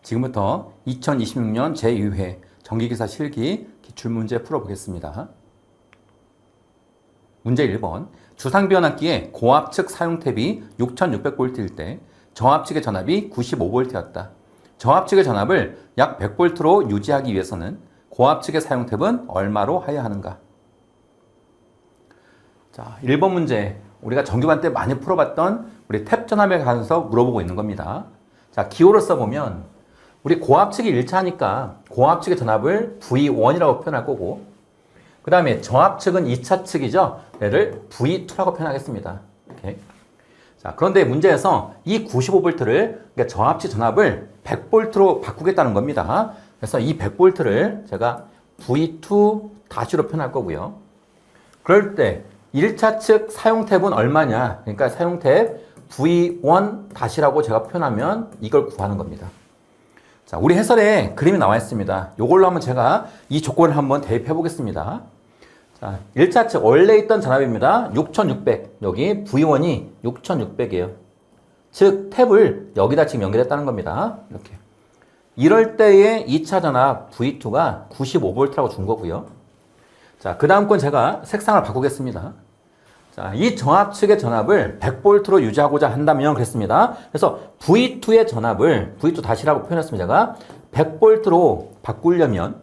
지금부터 2026년 제2회 전기기사 실기 기출문제 풀어보겠습니다. 문제 1번. 주상변압기의 고압측 사용 탭이 6600V일 때 저압측의 전압이 95V였다. 저압측의 전압을 약 100V로 유지하기 위해서는 고압측의 사용 탭은 얼마로 하여야 하는가? 자, 1번 문제. 우리가 정규반 때 많이 풀어봤던 우리 탭 전압에 관해서 물어보고 있는 겁니다. 자, 기호를 써보면 우리 고압측이 1차니까 고압측의 전압을 V1이라고 표현할 거고, 그 다음에 저압측은 2차 측이죠. 얘를 V2라고 표현하겠습니다. 이렇게. 자, 그런데 문제에서 이 95V를, 그러니까 저압측 전압을 100V로 바꾸겠다는 겁니다. 그래서 이 100V를 제가 V2-로 표현할 거고요. 그럴 때 1차 측 사용 탭은 얼마냐? 그러니까 사용 탭 V1-라고 제가 표현하면 이걸 구하는 겁니다. 자, 우리 해설에 그림이 나와 있습니다. 이걸로 한번 제가 이 조건을 한번 대입해 보겠습니다. 자, 1차 측 원래 있던 전압입니다. 6600. 여기 V1이 6600이에요. 즉 탭을 여기다 지금 연결했다는 겁니다. 이렇게. 이럴 때의 2차 전압 V2가 95V라고 준 거고요. 자, 그 다음 건 제가 색상을 바꾸겠습니다. 자, 이 저압측의 전압을 100V로 유지하고자 한다면 그랬습니다. 그래서 V2의 전압을 V2-라고 표현했습니다. 제가 100V로 바꾸려면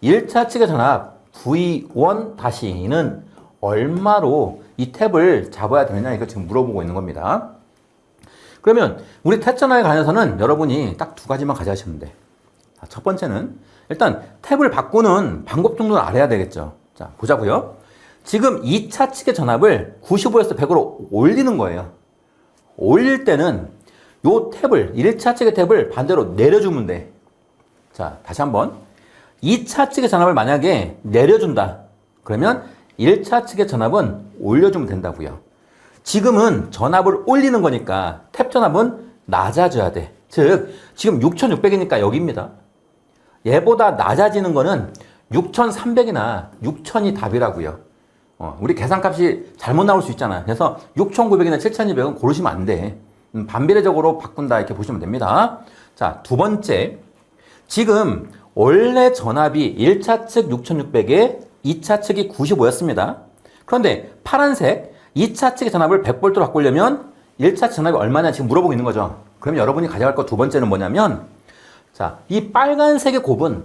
1차 측의 전압 V1-는 얼마로 이 탭을 잡아야 되느냐, 이거 지금 물어보고 있는 겁니다. 그러면 우리 탭 전압에 관해서는 여러분이 딱 두 가지만 가져가시면 돼. 자, 첫 번째는 일단 탭을 바꾸는 방법 정도는 알아야 되겠죠. 자, 보자고요. 지금 2차 측의 전압을 95에서 100으로 올리는 거예요. 올릴 때는 요 탭을, 1차 측의 탭을 반대로 내려주면 돼. 자, 다시 한번. 2차 측의 전압을 만약에 내려준다. 그러면 1차 측의 전압은 올려주면 된다고요. 지금은 전압을 올리는 거니까 탭 전압은 낮아져야 돼. 즉, 지금 6600이니까 여기입니다. 얘보다 낮아지는 거는 6300이나 6000이 답이라고요. 우리 계산값이 잘못 나올 수 있잖아. 그래서 6900이나 7200은 고르시면 안 돼. 반비례적으로 바꾼다, 이렇게 보시면 됩니다. 자, 두 번째. 지금 원래 전압이 1차 측 6600에 2차 측이 95였습니다. 그런데 파란색 2차 측의 전압을 100V로 바꾸려면 1차 전압이 얼마냐 지금 물어보고 있는 거죠. 그럼 여러분이 가져갈 거 두 번째는 뭐냐면, 자, 이 빨간색의 곱은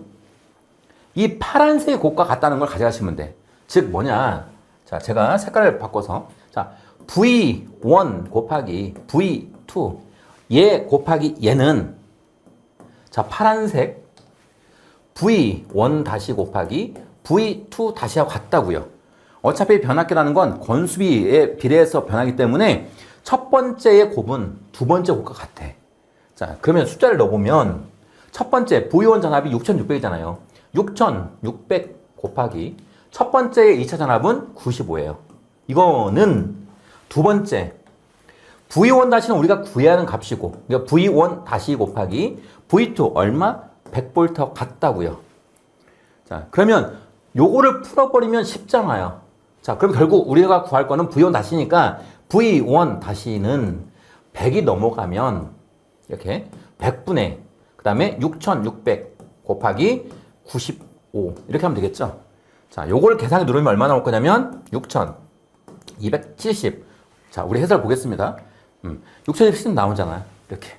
이 파란색의 곱과 같다는 걸 가져가시면 돼. 즉 뭐냐? 자, 제가 색깔을 바꿔서, 자, V1 곱하기 V2, 얘 곱하기 얘는, 자, 파란색 V1- 곱하기 V2- 하고 같다고요. 어차피 변압기라는 건 건수비에 비례해서 변하기 때문에 첫 번째의 곱은 두 번째 곱과 같아. 자, 그러면 숫자를 넣어보면 첫 번째 V1 전압이 6600이잖아요. 6600 곱하기 첫 번째의 2차 전압은 95예요. 이거는 두 번째 V1-는 우리가 구해야 하는 값이고, 그러니까 V1- 곱하기 V2 얼마? 100V 같다고요. 자, 그러면 요거를 풀어버리면 쉽잖아요. 자, 그럼 결국 우리가 구할 거는 V1-니까 V1-는 100이 넘어가면 이렇게 100분의 그 다음에 6600 곱하기 95 이렇게 하면 되겠죠. 자, 요걸 계산해 누르면 얼마 나올 거냐면 6270. 자, 우리 해설 보겠습니다. 6270 나오잖아. 이렇게.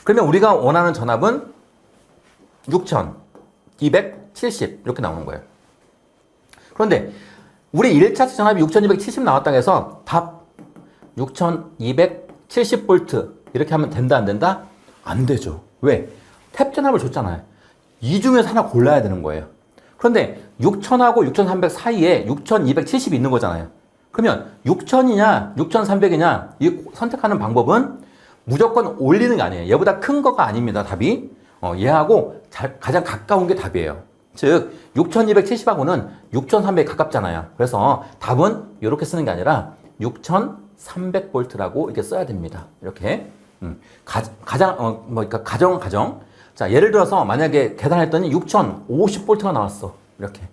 그러면 우리가 원하는 전압은 6270 이렇게 나오는 거예요. 그런데 우리 1차 전압이 6270 나왔다고 해서 답 6270V 이렇게 하면 된다, 안 된다? 안 되죠. 왜? 탭 전압을 줬잖아요. 이 중에서 하나 골라야 되는 거예요. 그런데 6000하고 6300 사이에 6270이 있는 거잖아요. 그러면 6000이냐 6300이냐 이 선택하는 방법은 무조건 올리는 게 아니에요. 얘보다 큰 거가 아닙니다. 답이. 얘하고 가장 가까운 게 답이에요. 즉 6270하고는 6300이 가깝잖아요. 그래서 답은 이렇게 쓰는 게 아니라 6300V라고 이렇게 써야 됩니다. 이렇게. 그러니까 가정. 자, 예를 들어서 만약에 계산했더니 6050V가 나왔어. 이렇게.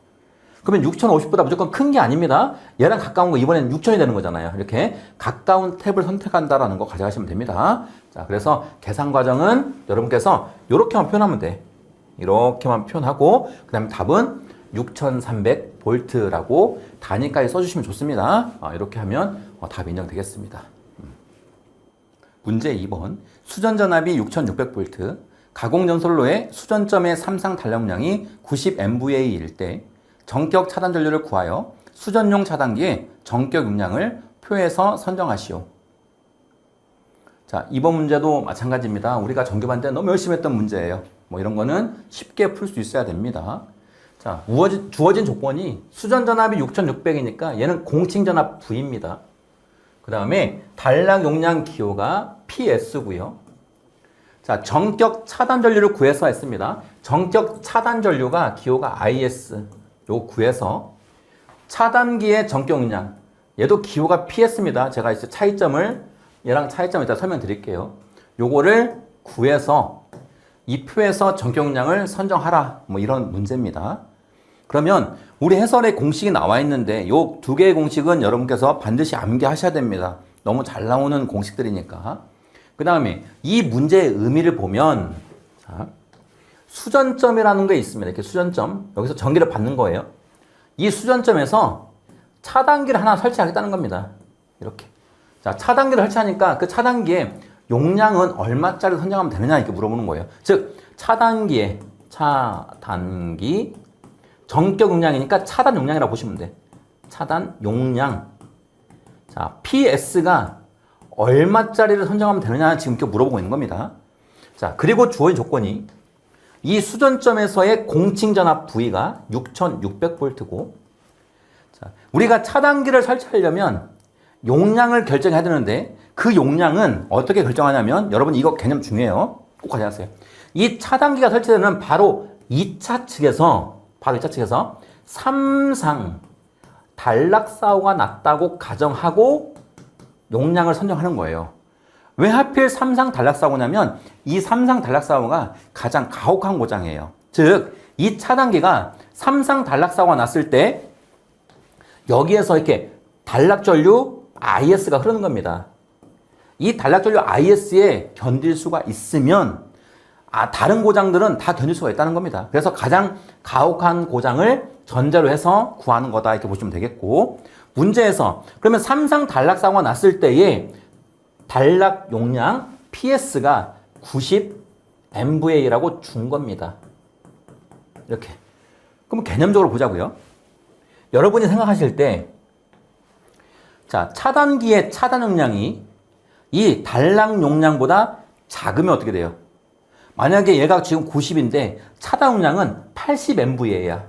그러면 6050보다 무조건 큰 게 아닙니다. 얘랑 가까운 거 이번에는 6000이 되는 거잖아요. 이렇게 가까운 탭을 선택한다라는 거 가져가시면 됩니다. 자, 그래서 계산 과정은 여러분께서 이렇게만 표현하면 돼. 이렇게만 표현하고 그 다음에 답은 6300V라고 단위까지 써주시면 좋습니다. 이렇게 하면 답이 인정되겠습니다. 문제 2번 수전전압이 6600V 가공전솔로의 수전점의 삼상 단력량이 90MVA일 때 전격 차단 전류를 구하여 수전용 차단기의 전격 용량을 표에서 선정하시오. 자, 이번 문제도 마찬가지입니다. 우리가 전교반 때 너무 열심히 했던 문제예요. 뭐 이런 거는 쉽게 풀 수 있어야 됩니다. 자, 주어진 조건이 수전전압이 6600이니까 얘는 공칭전압 V입니다. 그 다음에 단락 용량 기호가 PS고요. 자, 전격 차단 전류를 구해서 했습니다. 전격 차단 전류가 기호가 IS. 요 구해서 차단기의 전격 용량. 얘도 기호가 PS입니다. 제가 이제 얘랑 차이점을 이따 설명드릴게요. 요거를 구해서 이 표에서 전격 용량을 선정하라. 뭐 이런 문제입니다. 그러면 우리 해설에 공식이 나와 있는데 요 두 개의 공식은 여러분께서 반드시 암기하셔야 됩니다. 너무 잘 나오는 공식들이니까. 그 다음에 이 문제의 의미를 보면 자, 수전점이라는 게 있습니다. 이렇게 수전점. 여기서 전기를 받는 거예요. 이 수전점에서 차단기를 하나 설치하겠다는 겁니다. 이렇게. 자, 차단기를 설치하니까 그 차단기의 용량은 얼마짜리 선정하면 되느냐 이렇게 물어보는 거예요. 즉, 차단기 전격 용량이니까 차단 용량이라고 보시면 돼. 차단 용량. 자, PS가 얼마짜리를 선정하면 되느냐 지금 이렇게 물어보고 있는 겁니다. 자, 그리고 주어진 조건이 이 수전점에서의 공칭전압 V가 6600V고 자, 우리가 차단기를 설치하려면 용량을 결정해야 되는데 그 용량은 어떻게 결정하냐면 여러분 이거 개념 중요해요. 꼭 가져가세요. 이 차단기가 설치되는 바로 2차 측에서 삼상 단락사고가 났다고 가정하고 용량을 선정하는 거예요. 왜 하필 삼상 단락사고냐면 이 삼상 단락사고가 가장 가혹한 고장이에요. 즉, 이 차단기가 삼상 단락사고가 났을 때 여기에서 이렇게 단락전류 IS가 흐르는 겁니다. 이 단락전류 IS에 견딜 수가 있으면 다른 고장들은 다 견딜 수가 있다는 겁니다. 그래서 가장 가혹한 고장을 전제로 해서 구하는 거다 이렇게 보시면 되겠고 문제에서 그러면 삼상 단락사고가 났을 때의 단락 용량 PS가 90MVA라고 준 겁니다. 이렇게. 그럼 개념적으로 보자고요. 여러분이 생각하실 때 자, 차단기의 차단 용량이 이 단락 용량보다 작으면 어떻게 돼요? 만약에 얘가 지금 90인데 차단 용량은 80MVA야.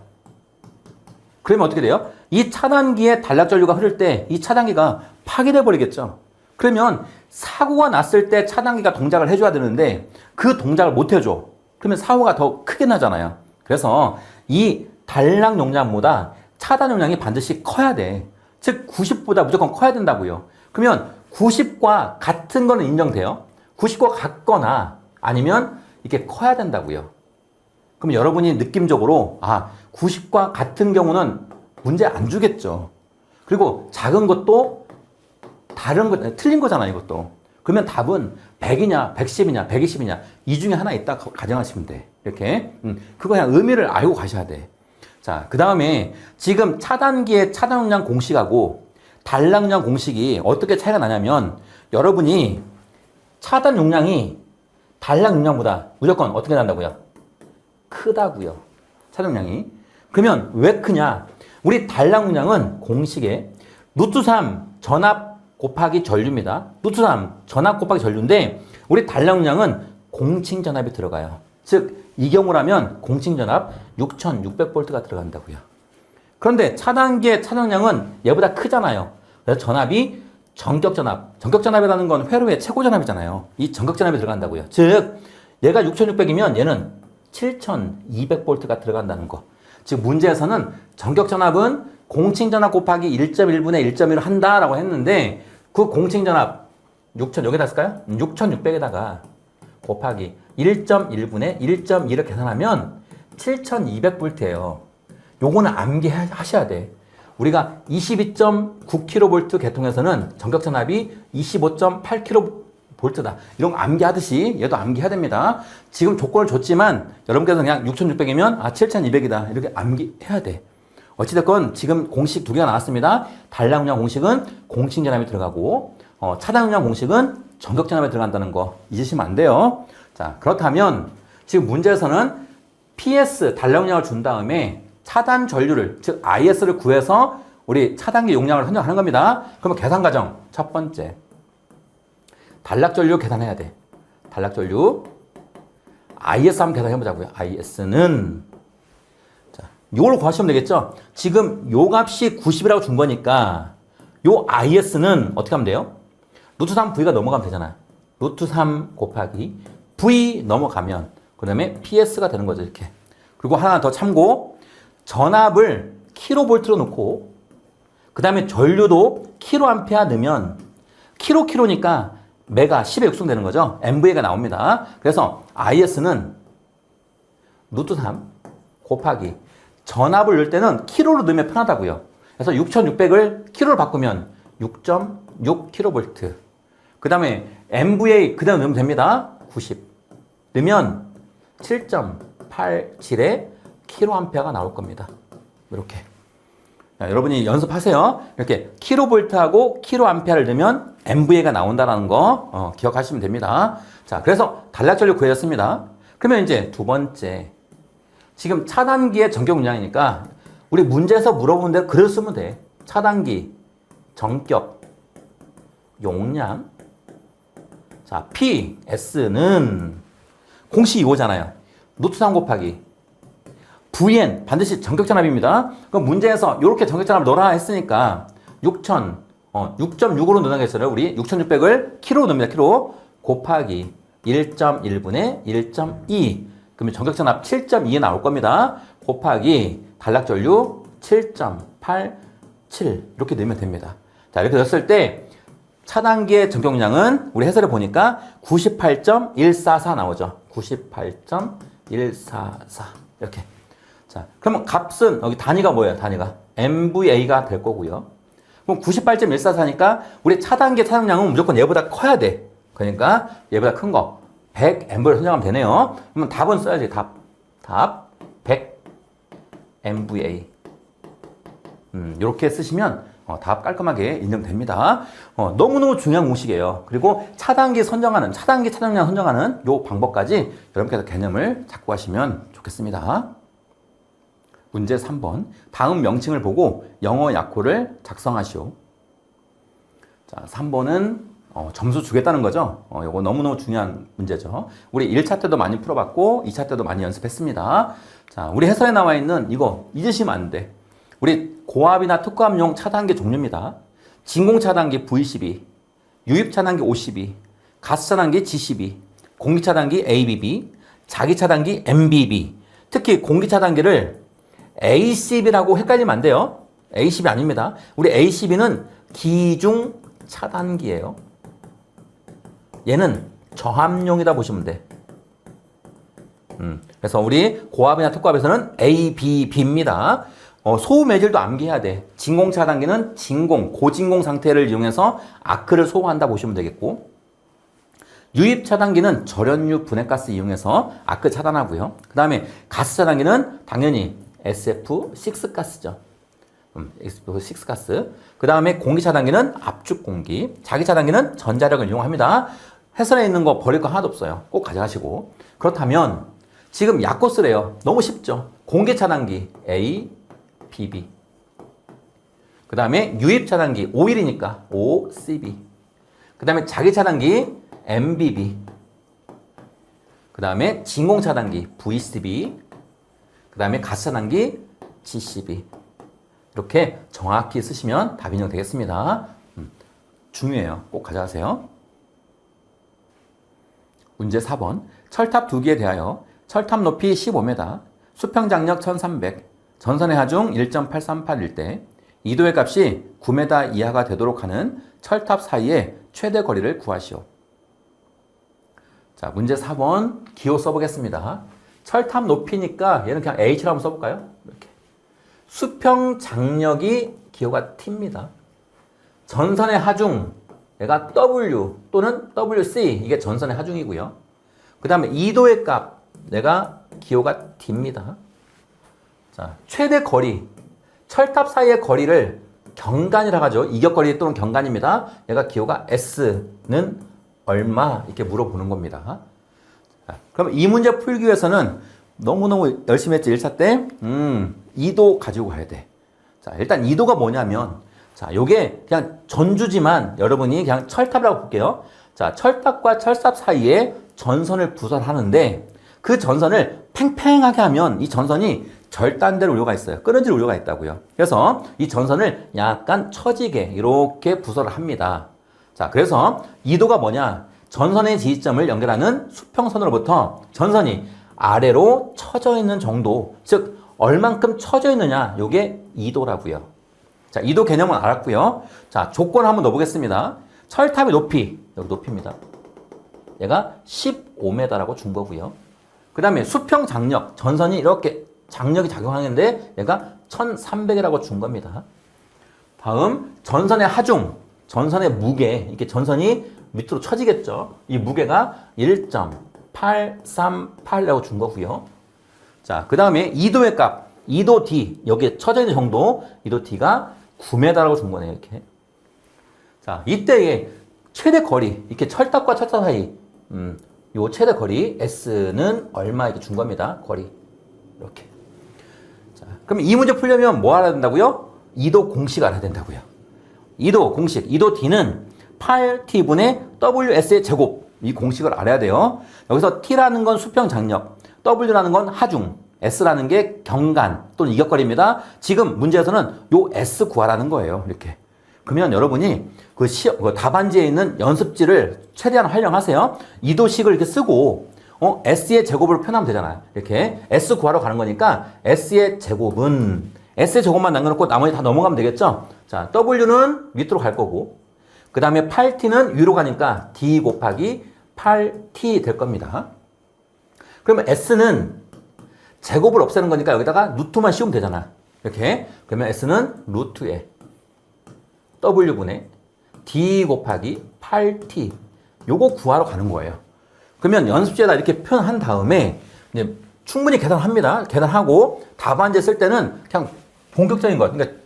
그러면 어떻게 돼요? 이 차단기에 단락 전류가 흐를 때 이 차단기가 파괴돼 버리겠죠. 그러면 사고가 났을 때 차단기가 동작을 해줘야 되는데 그 동작을 못 해줘. 그러면 사고가 더 크게 나잖아요. 그래서 이 단락 용량보다 차단 용량이 반드시 커야 돼. 즉 90보다 무조건 커야 된다고요. 그러면 90과 같은 거는 인정돼요. 90과 같거나 아니면 이게 커야 된다고요. 그럼 여러분이 느낌적으로 90과 같은 경우는 문제 안 주겠죠. 그리고 작은 것도 다른 거 틀린 거잖아 이것도. 그러면 답은 100이냐 110이냐 120이냐 이 중에 하나 있다 가정하시면 돼. 이렇게 그거 그냥 의미를 알고 가셔야 돼. 자, 그 다음에 지금 차단기의 차단 용량 공식하고 단락 용량 공식이 어떻게 차이가 나냐면 여러분이 차단 용량이 단락 용량보다 무조건 어떻게 난다고요? 크다고요. 차단 용량이. 그러면 왜 크냐? 우리 단락 용량은 공식에 루트3 전압 곱하기 전류입니다. 루트3 전압 곱하기 전류인데 우리 단락 용량은 공칭 전압이 들어가요. 즉 이 경우라면 공칭 전압 6600V가 들어간다고요. 그런데 차단기의 차단 용량은 얘보다 크잖아요. 그래서 전압이 전격 전압이라는 건 회로의 최고 전압이잖아요. 이 전격 전압이 들어간다고요. 즉 얘가 6600이면 얘는 7200V가 들어간다는 거. 즉 문제에서는 전격 전압은 공칭 전압 곱하기 1.1분의 1.1을 한다라고 했는데 그 공칭 전압 6000 여기다 쓸까요? 6600에다가 곱하기 1.1분의 1.2를 계산하면 7200V예요. 요거는 암기하셔야 돼. 우리가 22.9kV 계통에서는 전격 전압이 25.8kV다. 이런 거 암기하듯이 얘도 암기해야 됩니다. 지금 조건을 줬지만 여러분께서 그냥 6600이면 7200이다. 이렇게 암기해야 돼. 어찌됐건 지금 공식 두 개가 나왔습니다. 단량 운영 공식은 공식 전압이 들어가고 차단 운영 공식은 전격 전압에 들어간다는 거 잊으시면 안 돼요. 자, 그렇다면 지금 문제에서는 PS 단량 운영을 준 다음에 차단 전류를 즉 IS를 구해서 우리 차단기 용량을 선정하는 겁니다. 그러면 계산 과정 첫 번째 단락 전류 계산해야 돼. 단락 전류 IS 한번 계산해 보자고요. IS는 자, 요걸 구하시면 되겠죠. 지금 요 값이 90이라고 준 거니까 요 IS는 어떻게 하면 돼요? 루트 3 V가 넘어가면 되잖아요. 루트 3 곱하기 V 넘어가면 그 다음에 PS가 되는 거죠. 이렇게. 그리고 하나 더 참고 전압을 킬로볼트로 놓고 그 다음에 전류도 킬로암페어 넣으면 킬로니까 메가 10에 육승 되는 거죠. MVA가 나옵니다. 그래서 IS는 루트 3 곱하기 전압을 넣을 때는 킬로로 넣으면 편하다고요. 그래서 6600을 킬로로 바꾸면 6.6kV. 그 다음에 MVA 그대로 넣으면 됩니다. 90. 넣으면 7.87의 킬로암페어가 나올 겁니다. 이렇게. 자, 여러분이 연습하세요. 이렇게 킬로볼트하고 킬로암페어를 넣으면 MVA가 나온다는 거 기억하시면 됩니다. 자, 그래서 단락 전류 구해졌습니다. 그러면 이제 두 번째. 지금 차단기의 전격 용량이니까 우리 문제에서 물어보는 대로 글을 쓰면 돼. 차단기 전격 용량. 자, PS는 공식 이거잖아요. 루트 3 곱하기 VN 반드시 전격 전압입니다. 그럼 문제에서 이렇게 전격 전압을 넣어라 했으니까 6.6으로 넣어야겠어요. 우리 6600을 킬로 넣습니다. 킬로 곱하기 1.1분의 1.2 그러면 전격 전압 7.2에 나올 겁니다. 곱하기 단락 전류 7.87 이렇게 넣으면 됩니다. 자, 이렇게 넣었을 때 차단기의 전격량은 우리 해설을 보니까 98.144 나오죠. 98.144 이렇게. 자, 그러면 값은 여기 단위가 뭐예요? 단위가 MVA가 될 거고요. 그럼 98.144니까 우리 차단기 차단량은 무조건 얘보다 커야 돼. 그러니까 얘보다 큰 거 100 MV를 선정하면 되네요. 그러면 답은 써야지. 답 100 MVA. 이렇게 쓰시면 답 깔끔하게 인정됩니다. 너무너무 중요한 공식이에요. 그리고 차단기 차단량 선정하는 요 방법까지 여러분께서 개념을 잡고 가시면 좋겠습니다. 문제 3번. 다음 명칭을 보고 영어 약호를 작성하시오. 자, 3번은 점수 주겠다는 거죠. 이거 너무너무 중요한 문제죠. 우리 1차 때도 많이 풀어봤고 2차 때도 많이 연습했습니다. 자, 우리 해설에 나와 있는 이거 잊으시면 안 돼. 우리 고압이나 특고압용 차단기 종류입니다. 진공 차단기 V12, 유입 차단기 O12, 가스 차단기 G12, 공기 차단기 ABB, 자기 차단기 MBB. 특히 공기 차단기를 ACB라고 헷갈리면 안 돼요. ACB 아닙니다. 우리 ACB는 기중 차단기예요. 얘는 저압용이다 보시면 돼. 그래서 우리 고압이나 특고압에서는 ABB입니다. 소음 매질도 암기해야 돼. 진공 차단기는 고진공 상태를 이용해서 아크를 소화한다 보시면 되겠고, 유입 차단기는 절연유 분해가스 이용해서 아크 차단하고요. 그 다음에 가스 차단기는 당연히 SF6 가스죠. SF6 가스. 그 다음에 공기 차단기는 압축 공기. 자기 차단기는 전자력을 이용합니다. 해설에 있는 거 버릴 거 하나도 없어요. 꼭 가져가시고. 그렇다면 지금 약고 쓰래요. 너무 쉽죠. 공기 차단기 A, BB. 그 다음에 유입 차단기 O1이니까 OCB. 그 다음에 자기 차단기 MBB. 그 다음에 진공 차단기 VCB. 그 다음에 가스 차단기 GCB. 이렇게 정확히 쓰시면 답 인정되겠습니다. 중요해요. 꼭 가져가세요. 문제 4번. 철탑 2개에 대하여 철탑 높이 15m, 수평 장력 1300, 전선의 하중 1.838일 때 이도의 값이 9m 이하가 되도록 하는 철탑 사이의 최대 거리를 구하시오. 자, 문제 4번 기호 써보겠습니다. 철탑 높이니까 얘는 그냥 H라고 써볼까요? 이렇게. 수평 장력이 기호가 T입니다. 전선의 하중, 얘가 W 또는 WC, 이게 전선의 하중이고요. 그 다음에 2도의 값, 내가 기호가 D입니다. 자, 최대 거리, 철탑 사이의 거리를 경간이라고 하죠. 이격거리 또는 경간입니다. 얘가 기호가 S는 얼마? 이렇게 물어보는 겁니다. 자, 그럼 이 문제 풀기 위해서는 너무너무 열심히 했지, 1차 때. 2도 가지고 가야 돼. 자, 일단 2도가 뭐냐면, 자, 요게 그냥 전주지만 여러분이 그냥 철탑이라고 볼게요. 자, 철탑과 철탑 사이에 전선을 부설하는데 그 전선을 팽팽하게 하면 이 전선이 절단될 우려가 있어요. 끊어질 우려가 있다고요. 그래서 이 전선을 약간 처지게 이렇게 부설을 합니다. 자, 그래서 2도가 뭐냐? 전선의 지지점을 연결하는 수평선으로부터 전선이 아래로 처져 있는 정도, 즉 얼만큼 처져 있느냐, 요게 2도라고요. 자, 2도 개념은 알았고요. 자, 조건 한번 넣어보겠습니다. 철탑의 높이, 여기 높이입니다. 얘가 15m라고 준 거고요. 그 다음에 수평 장력, 전선이 이렇게 장력이 작용하는데 얘가 1300이라고 준 겁니다. 다음 전선의 하중, 전선의 무게, 이렇게 전선이 밑으로 처지겠죠. 이 무게가 1.838이라고 준 거고요. 자, 그 다음에 2도의 값, 2도 D, 여기에 처져 있는 정도, 2도 D가 9m라고 준 거네요, 이렇게. 자, 이때의 최대 거리, 이렇게 철탑과 철탑 사이, 요 최대 거리 S는 얼마 이렇게 준 겁니다. 거리. 이렇게. 자, 그럼 이 문제 풀려면 뭐 알아야 된다고요? 2도 공식 알아야 된다고요. 2도 공식, 2도 D는 8T분의 WS의 제곱, 이 공식을 알아야 돼요. 여기서 T라는 건 수평 장력, W라는 건 하중, S라는 게 경간 또는 이격거리입니다. 지금 문제에서는 요 S 구하라는 거예요. 이렇게. 그러면 여러분이 그 답안지에 있는 연습지를 최대한 활용하세요. 2도식을 이렇게 쓰고 S의 제곱으로 표현하면 되잖아요. 이렇게 S 구하러 가는 거니까 S의 제곱은 S의 제곱만 남겨놓고 나머지 다 넘어가면 되겠죠. 자, W는 밑으로 갈 거고 그 다음에 8T는 위로 가니까 D 곱하기 8T 될 겁니다. 그러면 S는 제곱을 없애는 거니까 여기다가 루트만 씌우면 되잖아. 이렇게. 그러면 S는 루트에 W분의 D 곱하기 8T. 요거 구하러 가는 거예요. 그러면 연습지에다 이렇게 표현한 다음에 이제 충분히 계산합니다. 계산하고 답안지에 쓸 때는 그냥 본격적인 것. 그러니까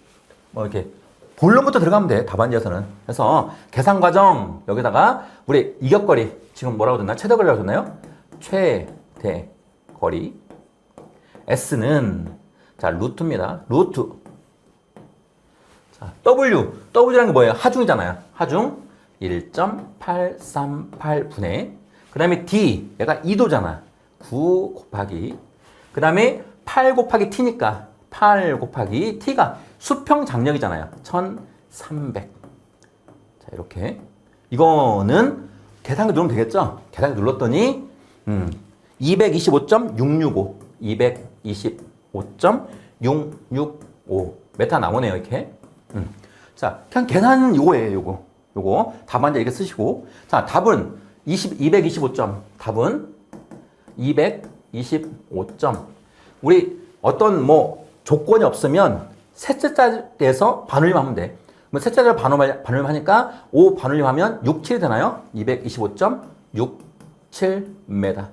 뭐 이렇게 본론부터 들어가면 돼. 답안지에서는. 그래서 계산 과정 여기다가 우리 이격거리 지금 뭐라고 됐나? 최대거리라고 됐나요? 최대거리. S는 자 루트입니다. 루트. 자, W라는 게 뭐예요? 하중이잖아요. 하중 1.838분의 그 다음에 D, 얘가 2도잖아. 9 곱하기 그 다음에 8 곱하기 T니까 8 곱하기 T가 수평 장력이잖아요. 1300. 자, 이렇게. 이거는 계산기 누르면 되겠죠? 계산기 눌렀더니 225.665 225.665 메타 나오네요. 이렇게. 자, 그냥 계산은 요거예요. 요거 답안지 이렇게 쓰시고 자, 답은 225점. 답은 225점. 우리 어떤 뭐 조건이 없으면 셋째 자리에서 반올림하면 돼. 그럼 셋째 자리 반올림하니까 5 반올림하면 67이 되나요? 225.67m.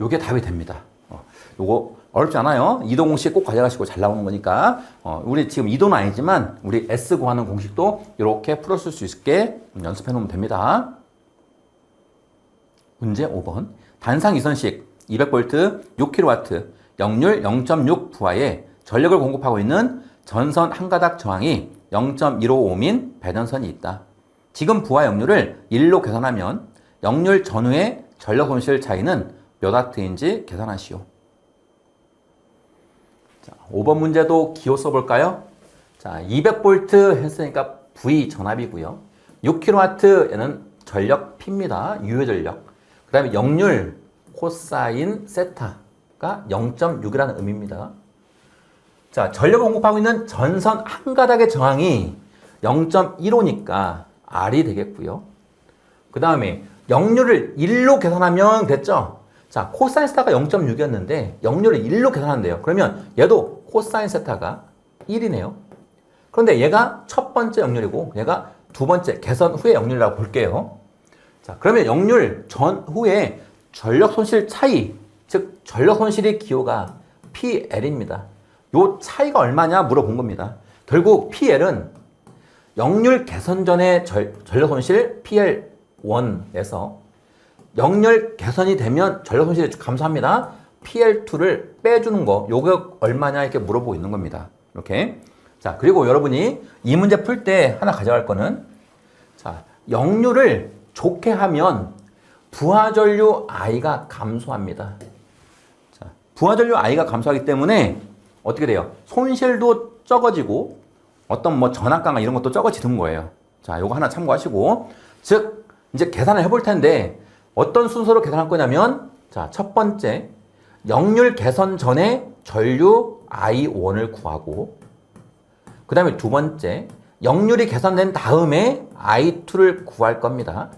요게 답이 됩니다. 요거 어렵지 않아요. 이도 공식 꼭 가져가시고 잘 나오는 거니까. 우리 지금 이도는 아니지만 우리 S 구하는 공식도 이렇게 풀었을 수 있게 연습해 놓으면 됩니다. 문제 5번. 단상 이선식 200V 6kW 역률 0.6 부하에 전력을 공급하고 있는 전선 한 가닥 저항이 0.155민 배전선이 있다. 지금 부하 역률을 1로 계산하면 역률 전후의 전력 손실 차이는 몇 와트인지 계산하시오. 자, 5번 문제도 기호 써볼까요? 자, 200V 했으니까 V 전압이고요. 6kW 얘는 전력 P입니다. 유효 전력. 그 다음에 역률 코사인 세타가 0.6이라는 의미입니다. 자, 전력을 공급하고 있는 전선 한 가닥의 저항이 0.15니까 R이 되겠고요. 그 다음에 역률을 1로 계산하면 됐죠? 자, 코사인 세타가 0.6이었는데 역률을 1로 계산한대요. 그러면 얘도 코사인 세타가 1이네요. 그런데 얘가 첫 번째 역률이고 얘가 두 번째 개선 후의 역률이라고 볼게요. 자, 그러면 역률 전후의 전력 손실 차이, 즉 전력 손실의 기호가 PL입니다. 요 차이가 얼마냐 물어본 겁니다. 결국 PL은 역률 개선 전의 전력 손실 PL1에서 역률 개선이 되면 전력 손실이 감소합니다. PL2를 빼주는 거, 요거 얼마냐 이렇게 물어보고 있는 겁니다. 이렇게. 자, 그리고 여러분이 이 문제 풀 때 하나 가져갈 거는, 자, 역률을 좋게 하면 부하전류 I가 감소합니다. 자, 부하전류 I가 감소하기 때문에 어떻게 돼요? 손실도 적어지고 어떤 뭐 전압 강화 이런 것도 적어지는 거예요. 자, 요거 하나 참고하시고, 즉 이제 계산을 해볼 텐데 어떤 순서로 계산할 거냐면, 자, 첫 번째 역률 개선 전에 전류 I1을 구하고, 그 다음에 두 번째 역률이 개선된 다음에 I2를 구할 겁니다.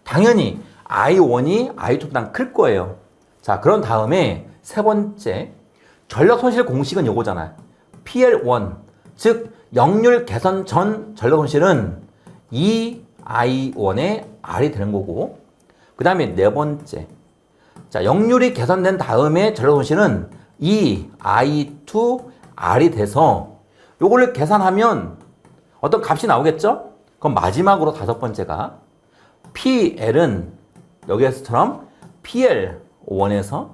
당연히 I1이 I2보다 클 거예요. 자, 그런 다음에 세 번째 전력 손실 공식은 요거잖아요. PL1, 즉 역률 개선 전 전력 손실은 2I1의 R이 되는 거고, 그 다음에 네 번째, 자, 역률이 개선된 다음에 전력 손실은 2I2R이 돼서 요거를 계산하면 어떤 값이 나오겠죠? 그럼 마지막으로 다섯 번째가 PL은 여기에서처럼 PL1에서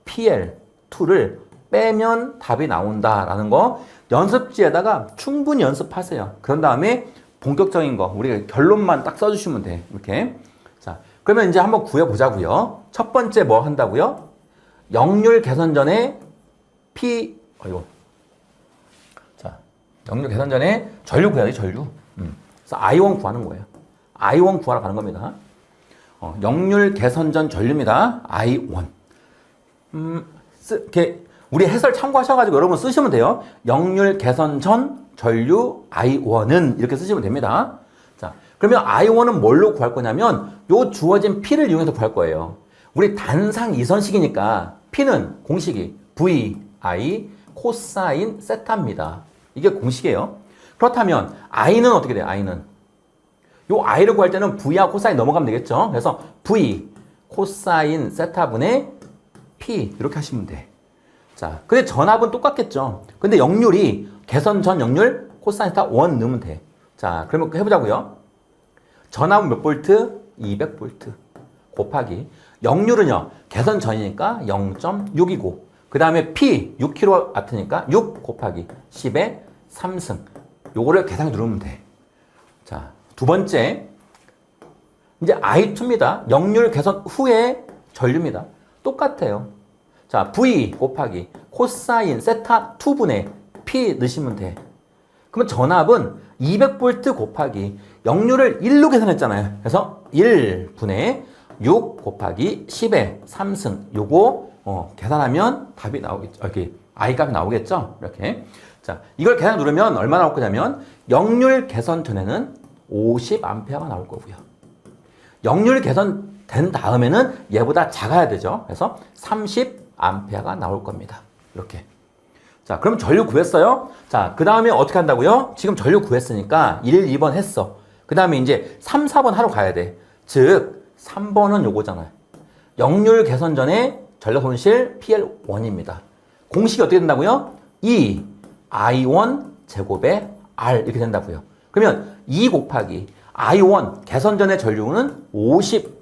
PL2를 빼면 답이 나온다라는 거 연습지에다가 충분히 연습하세요. 그런 다음에 본격적인 거 우리가 결론만 딱 써주시면 돼. 이렇게. 자, 그러면 이제 한번 구해보자고요. 첫 번째 뭐 한다고요? 역률 개선 전에 역률 개선 전에 전류 구해야지, 전류. 그래서 I1 구하는 거예요. I1 구하러 가는 겁니다. 역률 개선 전 전류입니다. I1. 이렇게 우리 해설 참고하셔가지고 여러분 쓰시면 돼요. 역률 개선 전 전류 I1은 이렇게 쓰시면 됩니다. 자, 그러면 I1은 뭘로 구할 거냐면 요 주어진 P를 이용해서 구할 거예요. 우리 단상 이선식이니까 P는 공식이 VI 코사인 세타입니다. 이게 공식이에요. 그렇다면 I는 어떻게 돼요? I는 요 I를 구할 때는 V하고 코사인 넘어가면 되겠죠. 그래서 V 코사인 세타분의 P 이렇게 하시면 돼. 자, 근데 전압은 똑같겠죠. 근데 역률이 개선 전 역률 코사인 세타 1 넣으면 돼. 자, 그러면 해보자고요. 전압은 몇 볼트? 200볼트 곱하기 역률은요, 개선 전이니까 0.6이고 그 다음에 P 6kW니까 6 곱하기 10의 3승. 요거를 계산해 누르면 돼. 자, 두 번째 이제 I2입니다. 역률 개선 후에 전류입니다. 똑같아요. 자, V 곱하기 코사인 세타 2분의 P 넣으시면 돼. 그러면 전압은 200V 곱하기 역률을 1로 계산했잖아요. 그래서 1분의 6 곱하기 10의 3승. 요거 계산하면 답이 나오겠죠. 이렇게 I 값이 나오겠죠. 이렇게. 자, 이걸 계산 누르면 얼마 나올 거냐면 역률 개선 전에는 50A가 나올 거고요. 역률 개선된 다음에는 얘보다 작아야 되죠. 그래서 30A가 나올 겁니다. 이렇게. 자, 그럼 전류 구했어요. 자, 그 다음에 어떻게 한다고요? 지금 전류 구했으니까 1, 2번 했어. 그 다음에 이제 3, 4번 하러 가야 돼. 즉 3번은 요거잖아요. 역률 개선 전에 전력 손실 PL1입니다. 공식이 어떻게 된다고요? 2 I1 제곱에 R 이렇게 된다고요. 그러면 2 곱하기 I1 개선 전의 전류는 50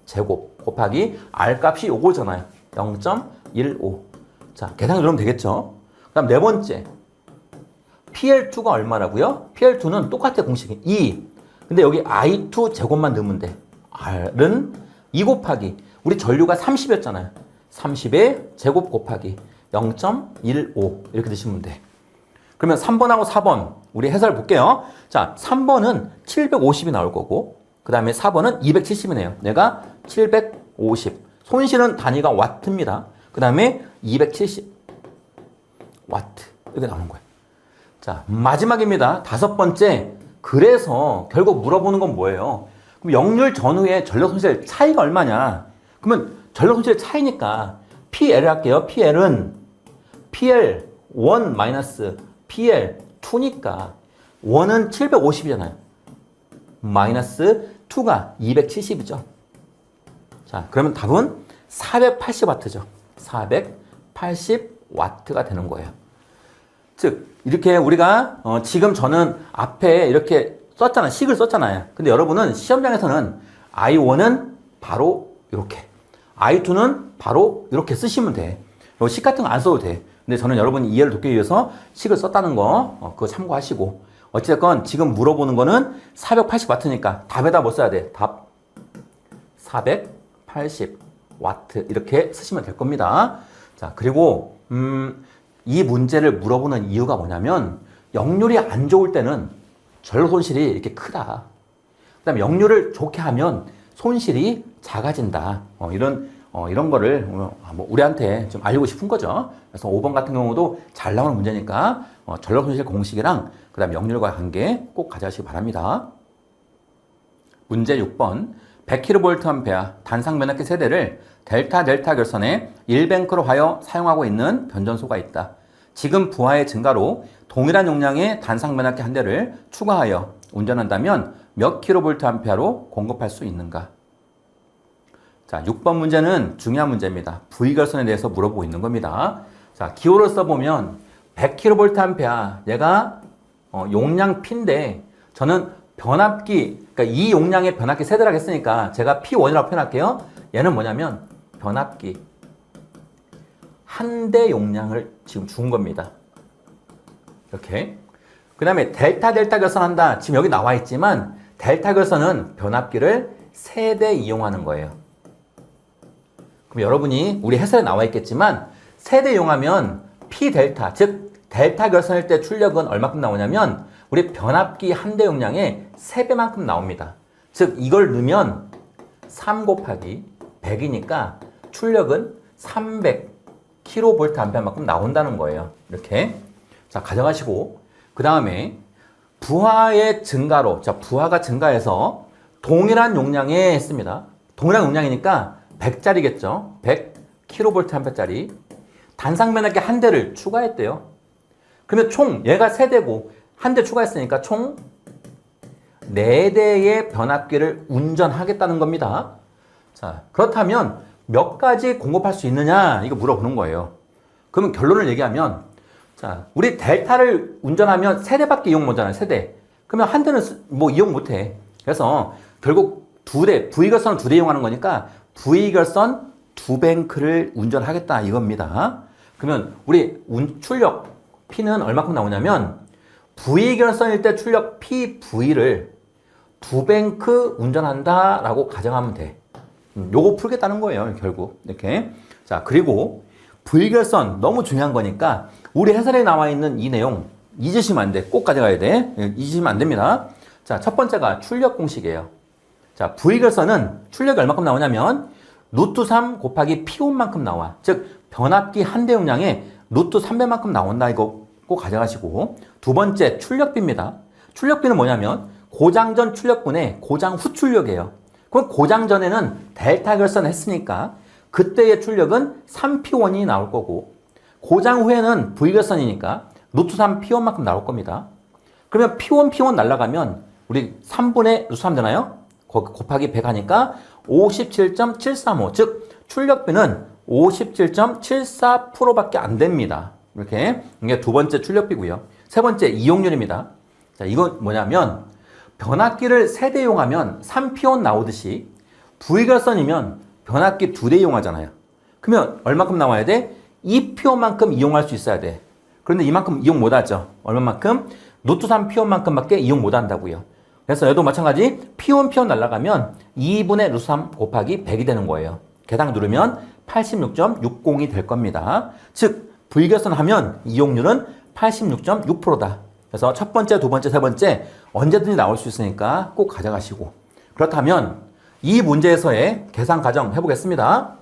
제곱 곱하기 R 값이 요거잖아요. 0.15. 자, 계산 누르면 되겠죠? 그 다음 네 번째 PL2가 얼마라고요? PL2는 똑같아 공식이 2. 근데 여기 I2 제곱만 넣으면 돼. R은 2 곱하기 우리 전류가 30이었잖아요. 30의 제곱 곱하기 0.15 이렇게 드시면 돼. 그러면 3번하고 4번 우리 해설 볼게요. 자, 3번은 750이 나올 거고 그 다음에 4번은 270이네요. 내가 750. 손실은 단위가 와트입니다. 그 다음에 270 와트 이렇게 나오는 거예요. 자, 마지막입니다. 다섯 번째. 그래서 결국 물어보는 건 뭐예요? 그럼 역률 전후의 전력 손실 차이가 얼마냐? 그러면 전력 손실의 차이니까 PL을 할게요. PL은 PL1 마이너스 PL2니까 1은 750이잖아요. 마이너스 2가 270이죠. 자, 그러면 답은 480W죠. 480W가 되는 거예요. 즉, 이렇게 우리가 지금 저는 앞에 이렇게 썼잖아요. 식을 썼잖아요. 근데 여러분은 시험장에서는 I1은 바로 이렇게, I2는 바로 이렇게 쓰시면 돼. 식 같은 거 안 써도 돼. 근데 저는 여러분이 이해를 돕기 위해서 식을 썼다는 거 그거 참고하시고, 어찌됐건 지금 물어보는 거는 480W니까 답에다 뭐 써야 돼? 답 480W 이렇게 쓰시면 될 겁니다. 자, 그리고 이 문제를 물어보는 이유가 뭐냐면 역률이 안 좋을 때는 전력 손실이 이렇게 크다. 그다음에 역률을 좋게 하면 손실이 작아진다. 이런 거를 뭐 우리한테 좀 알리고 싶은 거죠. 그래서 5번 같은 경우도 잘 나오는 문제니까 전력 손실 공식이랑 그다음 역률과 관계 꼭 가져가시기 바랍니다. 문제 6번 100kVA 단상 변압기 세대를 델타 결선에 1뱅크로 하여 사용하고 있는 변전소가 있다. 지금 부하의 증가로 동일한 용량의 단상 변압기 한 대를 추가하여 운전한다면 몇 kVA로 공급할 수 있는가? 자, 6번 문제는 중요한 문제입니다. V결선에 대해서 물어보고 있는 겁니다. 자, 기호를 써보면 100kVA 얘가 용량 P인데 저는 변압기, 그러니까 이 용량의 변압기 세대라고 했으니까 제가 P1이라고 표현할게요. 얘는 뭐냐면 변압기 한 대 용량을 지금 준 겁니다. 이렇게. 그 다음에 델타 결선한다. 지금 여기 나와 있지만 델타 결선은 변압기를 3대 이용하는 거예요. 그럼 여러분이 우리 해설에 나와 있겠지만 3대 이용하면 P 델타, 즉 델타 결선일 때 출력은 얼마큼 나오냐면 우리 변압기 한 대 용량의 3배만큼 나옵니다. 즉 이걸 넣으면 3 곱하기 100이니까 출력은 300kVA만큼 나온다는 거예요. 이렇게. 자, 가져가시고 그 다음에 부하의 증가로, 자, 부하가 증가해서 동일한 용량에 했습니다. 동일한 용량이니까 100짜리겠죠. 100kVA짜리 단상 변압기 한 대를 추가했대요. 그러면 총 얘가 3대고 한 대 추가했으니까 총 4대의 변압기를 운전하겠다는 겁니다. 자, 그렇다면 몇 가지 공급할 수 있느냐 이거 물어보는 거예요. 그러면 결론을 얘기하면 자, 우리 델타를 운전하면 3대밖에 이용 못하잖아요. 3대. 그러면 한 대는 뭐 이용 못해. 그래서 결국 2대, V결선은 2대 이용하는 거니까 V결선 2뱅크를 운전하겠다 이겁니다. 그러면 우리 출력 P는 얼마큼 나오냐면 V결선일 때 출력 PV를 2뱅크 운전한다 라고 가정하면 돼. 요거 풀겠다는 거예요. 결국 이렇게. 자, 그리고 V결선 너무 중요한 거니까 우리 해설에 나와 있는 이 내용 잊으시면 안 돼. 꼭 가져가야 돼. 잊으시면 안 됩니다. 자, 첫 번째가 출력 공식이에요. 자, V결선은 출력이 얼마큼 나오냐면 루트 3 곱하기 P1만큼 나와. 즉 변압기 한 대 용량에 루트 3배만큼 나온다. 이거 꼭 가져가시고. 두 번째 출력비입니다. 출력비는 뭐냐면 고장 전 출력분의 고장 후 출력이에요. 그럼 고장 전에는 델타 결선 했으니까 그때의 출력은 3P1이 나올 거고 고장 후에는 V결선이니까 루트 3 P1만큼 나올 겁니다. 그러면 P1 날라가면 우리 3분의 루트 3 되나요? 곱하기 100 하니까 57.735 즉 출력비는 57.74%밖에 안 됩니다. 이렇게 이게 두 번째 출력비고요. 세 번째 이용률입니다. 자, 이건 뭐냐면 변압기를 3대 이용하면 3P1 나오듯이 V결선이면 변압기 2대 이용하잖아요. 그러면 얼마큼 나와야 돼? 2P1만큼 이용할 수 있어야 돼. 그런데 이만큼 이용 못하죠. 얼마만큼? 루트 3 P1만큼밖에 이용 못한다고요. 그래서 얘도 마찬가지 P1 날라가면 2분의 루트 3 곱하기 100이 되는 거예요. 계산 누르면 86.60이 될 겁니다. 즉 V결선 하면 이용률은 86.6%다. 그래서 첫 번째, 두 번째, 세 번째 언제든지 나올 수 있으니까 꼭 가져가시고. 그렇다면 이 문제에서의 계산 과정 해보겠습니다.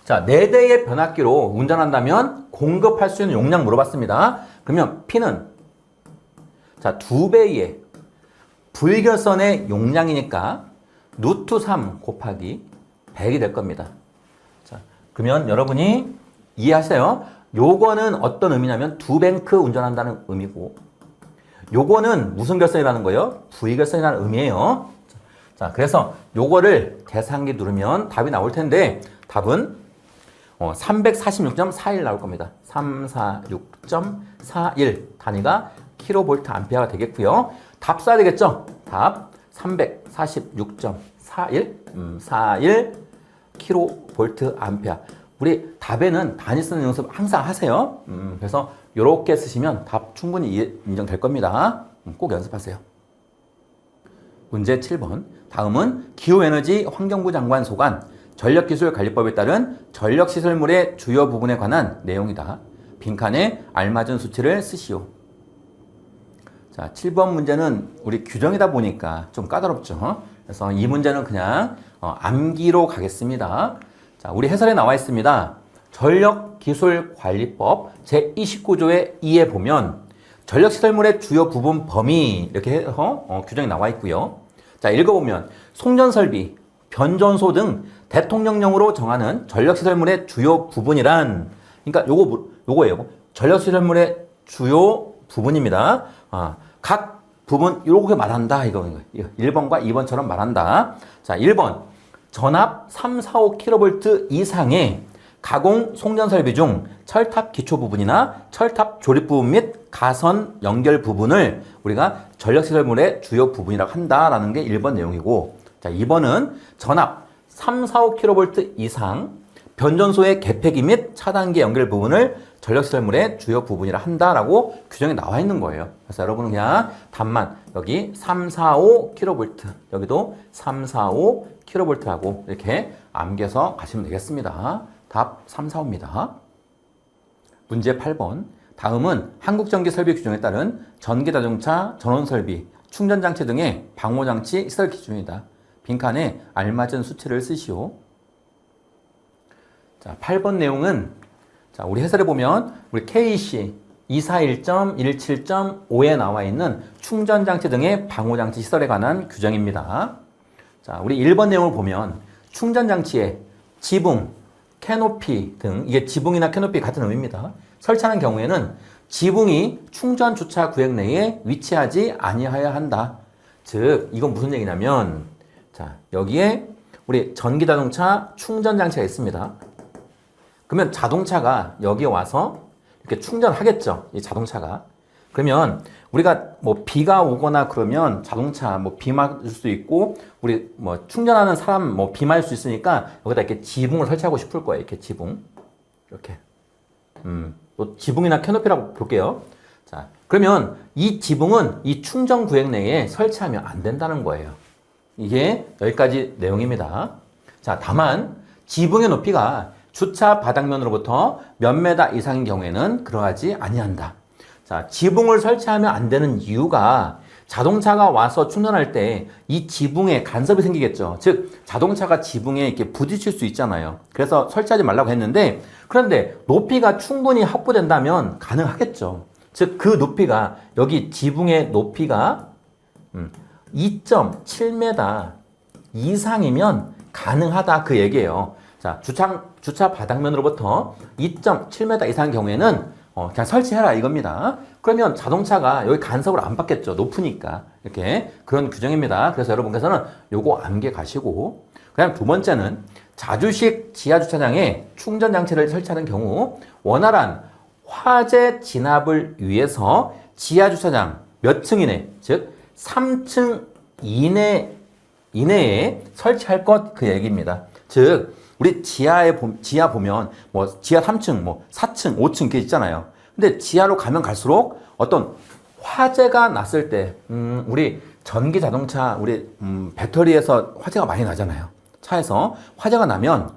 자, 4대의 변압기로 운전한다면 공급할 수 있는 용량 물어봤습니다. 그러면 P는 자, 2배의 V결선의 용량이니까 루트 3 곱하기 100이 될 겁니다. 그러면 여러분이 이해하세요. 요거는 어떤 의미냐면 두 뱅크 운전한다는 의미고, 요거는 무슨 결선이라는 거예요? V결선이라는 의미예요. 자, 그래서 요거를 계산기 누르면 답이 나올 텐데, 답은 346.41 나올 겁니다. 346.41 단위가 킬로볼트 암페어가 되겠고요. 답 써야 되겠죠? 답 346.41 41 킬로볼트 암페어. 우리 답에는 단위 쓰는 연습 항상 하세요. 그래서 이렇게 쓰시면 답 충분히 인정될 겁니다. 꼭 연습하세요. 문제 7번. 다음은 기후에너지 환경부 장관 소관 전력기술관리법에 따른 전력시설물의 주요 부분에 관한 내용이다. 빈칸에 알맞은 수치를 쓰시오. 자, 7번 문제는 우리 규정이다 보니까 좀 까다롭죠. 그래서 이 문제는 그냥 암기로 가겠습니다. 자, 우리 해설에 나와 있습니다. 전력기술관리법 제29조의 2에 보면 전력시설물의 주요 부분 범위 이렇게 해서 규정이 나와 있고요. 자, 읽어보면 송전설비, 변전소 등 대통령령으로 정하는 전력시설물의 주요 부분이란, 그러니까 요거예요. 전력시설물의 주요 부분입니다. 각 부분 이렇게 말한다. 이거 1번과 2번처럼 말한다. 자, 1번 전압 345kV 이상의 가공 송전설비 중 철탑 기초 부분이나 철탑 조립 부분 및 가선 연결 부분을 우리가 전력시설물의 주요 부분이라고 한다라는 게 1번 내용이고, 자, 2번은 전압 345kV 이상 변전소의 개폐기 및 차단기 연결 부분을 전력시설물의 주요 부분이라 한다라고 규정이 나와 있는 거예요. 그래서 여러분은 그냥 답만 여기 345kV, 여기도 345kV라고 이렇게 암기해서 가시면 되겠습니다. 답 345입니다. 문제 8번. 다음은 한국전기설비 규정에 따른 전기자동차 전원설비, 충전장치 등의 방호장치 시설 기준이다. 빈칸에 알맞은 수치를 쓰시오. 자, 8번 내용은, 자, 우리 해설에 보면 우리 KEC 241.17.5에 나와 있는 충전장치 등의 방호장치 시설에 관한 규정입니다. 자, 우리 1번 내용을 보면 충전장치에 지붕, 캐노피 등, 이게 지붕이나 캐노피 같은 의미입니다. 설치하는 경우에는 지붕이 충전 주차 구역 내에 위치하지 아니하여야 한다. 즉, 이건 무슨 얘기냐면, 자, 여기에 우리 전기자동차 충전장치가 있습니다. 그러면 자동차가 여기에 와서 이렇게 충전하겠죠. 이 자동차가. 그러면 우리가 뭐 비가 오거나 그러면 자동차 뭐 비 맞을 수 있고, 우리 뭐 충전하는 사람 뭐 비 맞을 수 있으니까 여기다 이렇게 지붕을 설치하고 싶을 거예요. 이렇게 지붕. 이렇게. 또 지붕이나 캐노피라고 볼게요. 자, 그러면 이 지붕은 이 충전 구역 내에 설치하면 안 된다는 거예요. 이게 여기까지 내용입니다. 자, 다만 지붕의 높이가 주차 바닥면으로부터 몇 메다 이상인 경우에는 그러하지 아니한다. 자, 지붕을 설치하면 안 되는 이유가 자동차가 와서 충전할 때 이 지붕에 간섭이 생기겠죠. 즉, 자동차가 지붕에 이렇게 부딪힐 수 있잖아요. 그래서 설치하지 말라고 했는데, 그런데 높이가 충분히 확보된다면 가능하겠죠. 즉, 그 높이가, 여기 지붕의 높이가 2.7m 이상이면 가능하다, 그 얘기예요. 자, 주차 바닥면으로부터 2.7m 이상인 경우에는 그냥 설치해라 이겁니다. 그러면 자동차가 여기 간섭을 안 받겠죠. 높으니까. 이렇게 그런 규정입니다. 그래서 여러분께서는 요거 암기해 가시고, 그다음 두 번째는 자주식 지하주차장에 충전장치를 설치하는 경우 원활한 화재 진압을 위해서 지하주차장 몇 층 이내, 즉 3층 이내에 설치할 것, 그 얘기입니다. 즉, 우리 지하 보면 뭐 지하 3층, 뭐 4층, 5층 이렇게 있잖아요. 근데 지하로 가면 갈수록 어떤 화재가 났을 때, 우리 전기 자동차, 우리 배터리에서 화재가 많이 나잖아요. 차에서 화재가 나면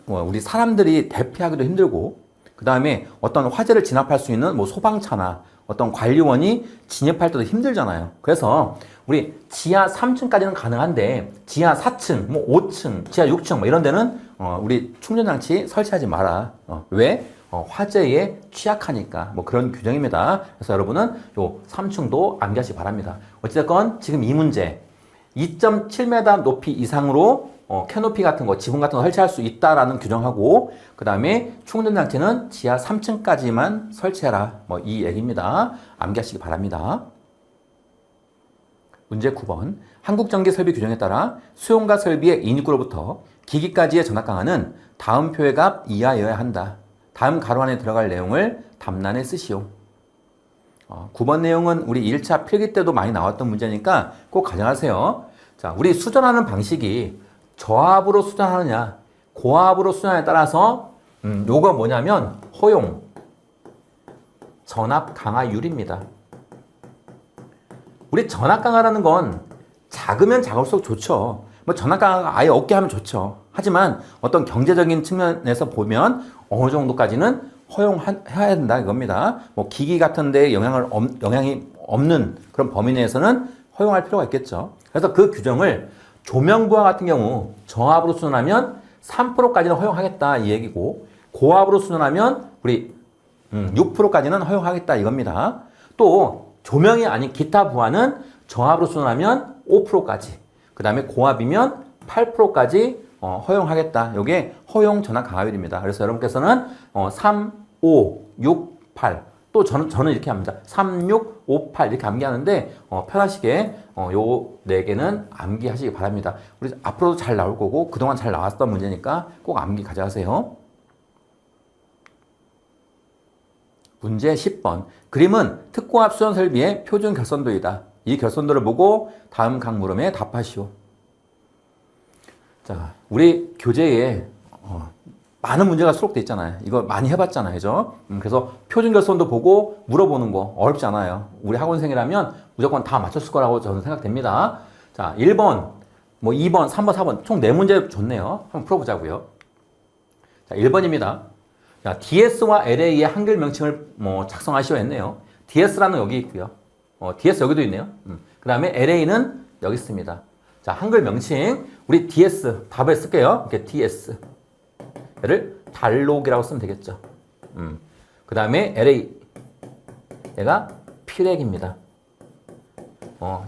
우리 사람들이 대피하기도 힘들고, 그 다음에 어떤 화재를 진압할 수 있는 뭐 소방차나 어떤 관리원이 진입할 때도 힘들잖아요. 그래서 우리 지하 3층까지는 가능한데 지하 4층, 뭐 5층, 지하 6층 뭐 이런 데는 우리 충전장치 설치하지 마라. 왜? 화재에 취약하니까. 뭐 그런 규정입니다. 그래서 여러분은 요 3층도 암기하시기 바랍니다. 어찌됐건 지금 이 문제 2.7m 높이 이상으로 캐노피 같은 거, 지붕 같은 거 설치할 수 있다라는 규정하고, 그 다음에 충전 장치는 지하 3층까지만 설치해라. 뭐 이 얘기입니다. 암기하시기 바랍니다. 문제 9번. 한국전기설비 규정에 따라 수용과 설비의 인입구로부터 기기까지의 전압강하는 다음 표의 값 이하여야 한다. 다음 가로 안에 들어갈 내용을 답란에 쓰시오. 9번 내용은 우리 1차 필기 때도 많이 나왔던 문제니까 꼭 가정하세요. 자, 우리 수전하는 방식이 저압으로 수전하느냐, 고압으로 수전하느냐에 따라서 요거 뭐냐면 허용, 전압 강화율입니다. 우리 전압 강화라는 건 작으면 작을수록 좋죠. 뭐 전압 강화가 아예 없게 하면 좋죠. 하지만 어떤 경제적인 측면에서 보면 어느 정도까지는 허용해야 된다 이겁니다. 뭐 기기 같은 데 영향이 없는 그런 범위 내에서는 허용할 필요가 있겠죠. 그래서 그 규정을 조명부와 같은 경우 저압으로 수전하면 3%까지는 허용하겠다 이 얘기고, 고압으로 수전하면 우리 6%까지는 허용하겠다 이겁니다. 또 조명이 아닌 기타 부하는 저압으로 수전하면 5%까지, 그 다음에 고압이면 8%까지 허용하겠다. 이게 허용 전압 강화율입니다. 그래서 여러분께서는 3, 5, 6, 8, 또 저는 이렇게 합니다. 3, 6, 5, 8 이렇게 암기하는데 편하시게 요 4개는 암기하시기 바랍니다. 우리 앞으로도 잘 나올 거고 그동안 잘 나왔던 문제니까 꼭 암기 가져가세요. 문제 10번. 그림은 특고압 수전 설비의 표준 결선도이다. 이 결선도를 보고 다음 각 물음에 답하시오. 자, 우리 교재에 많은 문제가 수록돼 있잖아요. 이거 많이 해봤잖아요. 그죠? 그래서 표준 결선도 보고 물어보는 거 어렵지 않아요. 우리 학원생이라면 무조건 다 맞췄을 거라고 저는 생각됩니다. 자, 1번, 뭐 2번, 3번, 4번 총 4문제 줬네요. 한번 풀어보자고요. 자, 1번입니다. 자, DS와 LA의 한글 명칭을 뭐 작성하시오 했네요. DS라는 여기 있고요. DS 여기도 있네요. 그 다음에 LA는 여기 있습니다. 자, 한글 명칭 우리 DS 답을 쓸게요. 이렇게 DS 얘를 달록이라고 쓰면 되겠죠. 그 다음에 LA 얘가 피렉입니다.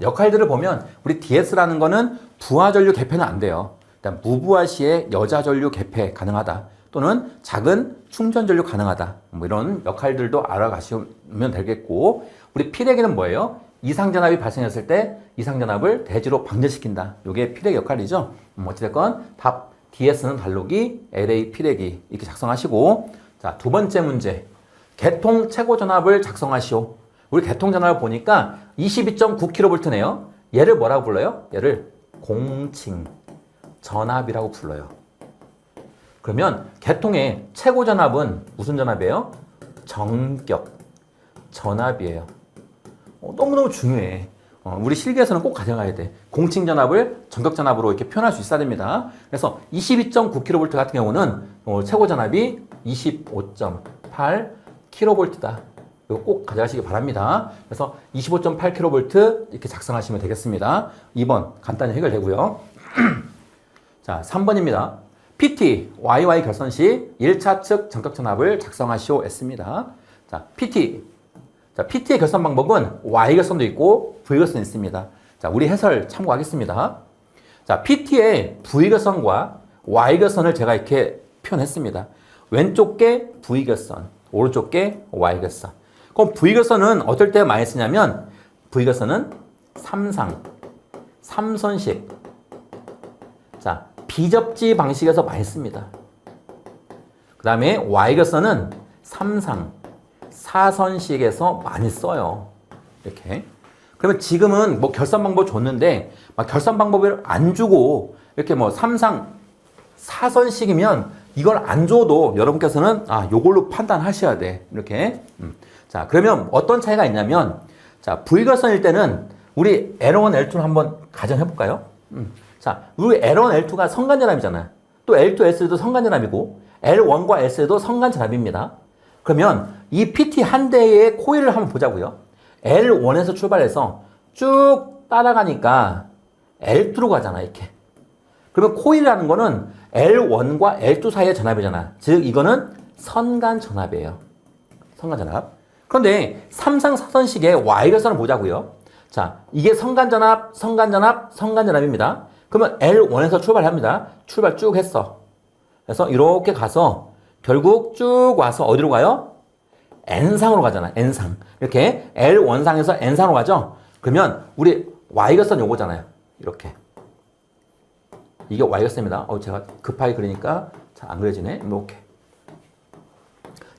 역할들을 보면 우리 DS라는 거는 부하 전류 개폐는 안 돼요. 일단 무부하 시에 여자 전류 개폐 가능하다. 또는 작은 충전 전류 가능하다. 뭐 이런 역할들도 알아가시면 되겠고, 우리 피렉에는 뭐예요? 이상전압이 발생했을 때 이상전압을 대지로 방전시킨다. 이게 피렉 역할이죠. 어찌됐건 답 DS는 달록이, LA 피렉이 이렇게 작성하시고, 자, 두 번째 문제. 개통 최고 전압을 작성하시오. 우리 개통 전압을 보니까 22.9kV네요. 얘를 뭐라고 불러요? 얘를 공칭 전압이라고 불러요. 그러면 개통의 최고 전압은 무슨 전압이에요? 정격 전압이에요. 너무너무 중요해. 우리 실기에서는 꼭 가져가야 돼. 공칭 전압을 정격 전압으로 이렇게 표현할 수 있어야 됩니다. 그래서 22.9kV 같은 경우는 최고 전압이 25.8kV다. 이거 꼭 가져가시기 바랍니다. 그래서 25.8kV 이렇게 작성하시면 되겠습니다. 2번 간단히 해결되고요. 자, 3번입니다. PT, YY 결선 시 1차 측 정격 전압을 작성하시오 했습니다. 자, PT. 자, PT의 결선 방법은 Y 결선도 있고 V 결선이 있습니다. 자, 우리 해설 참고하겠습니다. 자, PT의 V 결선과 Y 결선을 제가 이렇게 표현했습니다. 왼쪽 게 V 결선, 오른쪽 게 Y 결선. 그럼 V 결선은 어떨 때 많이 쓰냐면 V 결선은 삼선식. 자, 비접지 방식에서 많이 씁니다. 그 다음에 Y결선은 사선식에서 많이 써요. 이렇게. 그러면 지금은 뭐 결선 방법 줬는데, 막 결선 방법을 안 주고, 이렇게 뭐 사선식이면 이걸 안 줘도 여러분께서는, 요걸로 판단하셔야 돼. 이렇게. 자, 그러면 어떤 차이가 있냐면, 자, V결선일 때는 우리 L1, L2를 한번 가정해볼까요? 자, 우리 L1, L2가 성간전압이잖아요. 또 L2, L3도 성간전압이고 L1과 L3도 성간전압입니다. 그러면 이 PT 한 대의 코일을 한번 보자고요. L1에서 출발해서 쭉 따라가니까 L2로 가잖아, 이렇게. 그러면 코일이라는 거는 L1과 L2 사이의 전압이잖아. 즉 이거는 선간전압이에요. 선간전압. 그런데 삼상사선식의 Y결선을 보자고요. 자, 이게 성간전압, 성간전압, 성간전압입니다. 그러면 L1에서 출발합니다. 출발 쭉 했어. 그래서 이렇게 가서 결국 쭉 와서 어디로 가요? N상으로 가잖아. N상. 이렇게 L1상에서 N상으로 가죠? 그러면 우리 Y결선 요거잖아요. 이렇게. 이게 Y결선입니다. 제가 급하게 그리니까 잘 안 그려지네. 이렇게.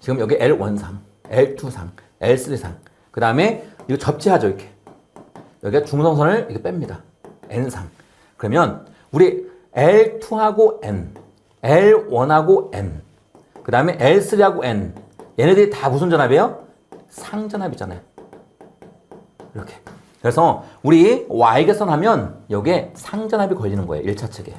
지금 여기 L1상, L2상, L3상. 그 다음에 이거 접지하죠. 이렇게. 여기가 중성선을 이렇게 뺍니다. N상. 그러면 우리 L2하고 N, L1하고 N, 그 다음에 L3하고 N. 얘네들이 다 무슨 전압이에요? 상전압이잖아요. 이렇게. 그래서 우리 Y결선 하면 여기에 상전압이 걸리는 거예요. 1차 측에.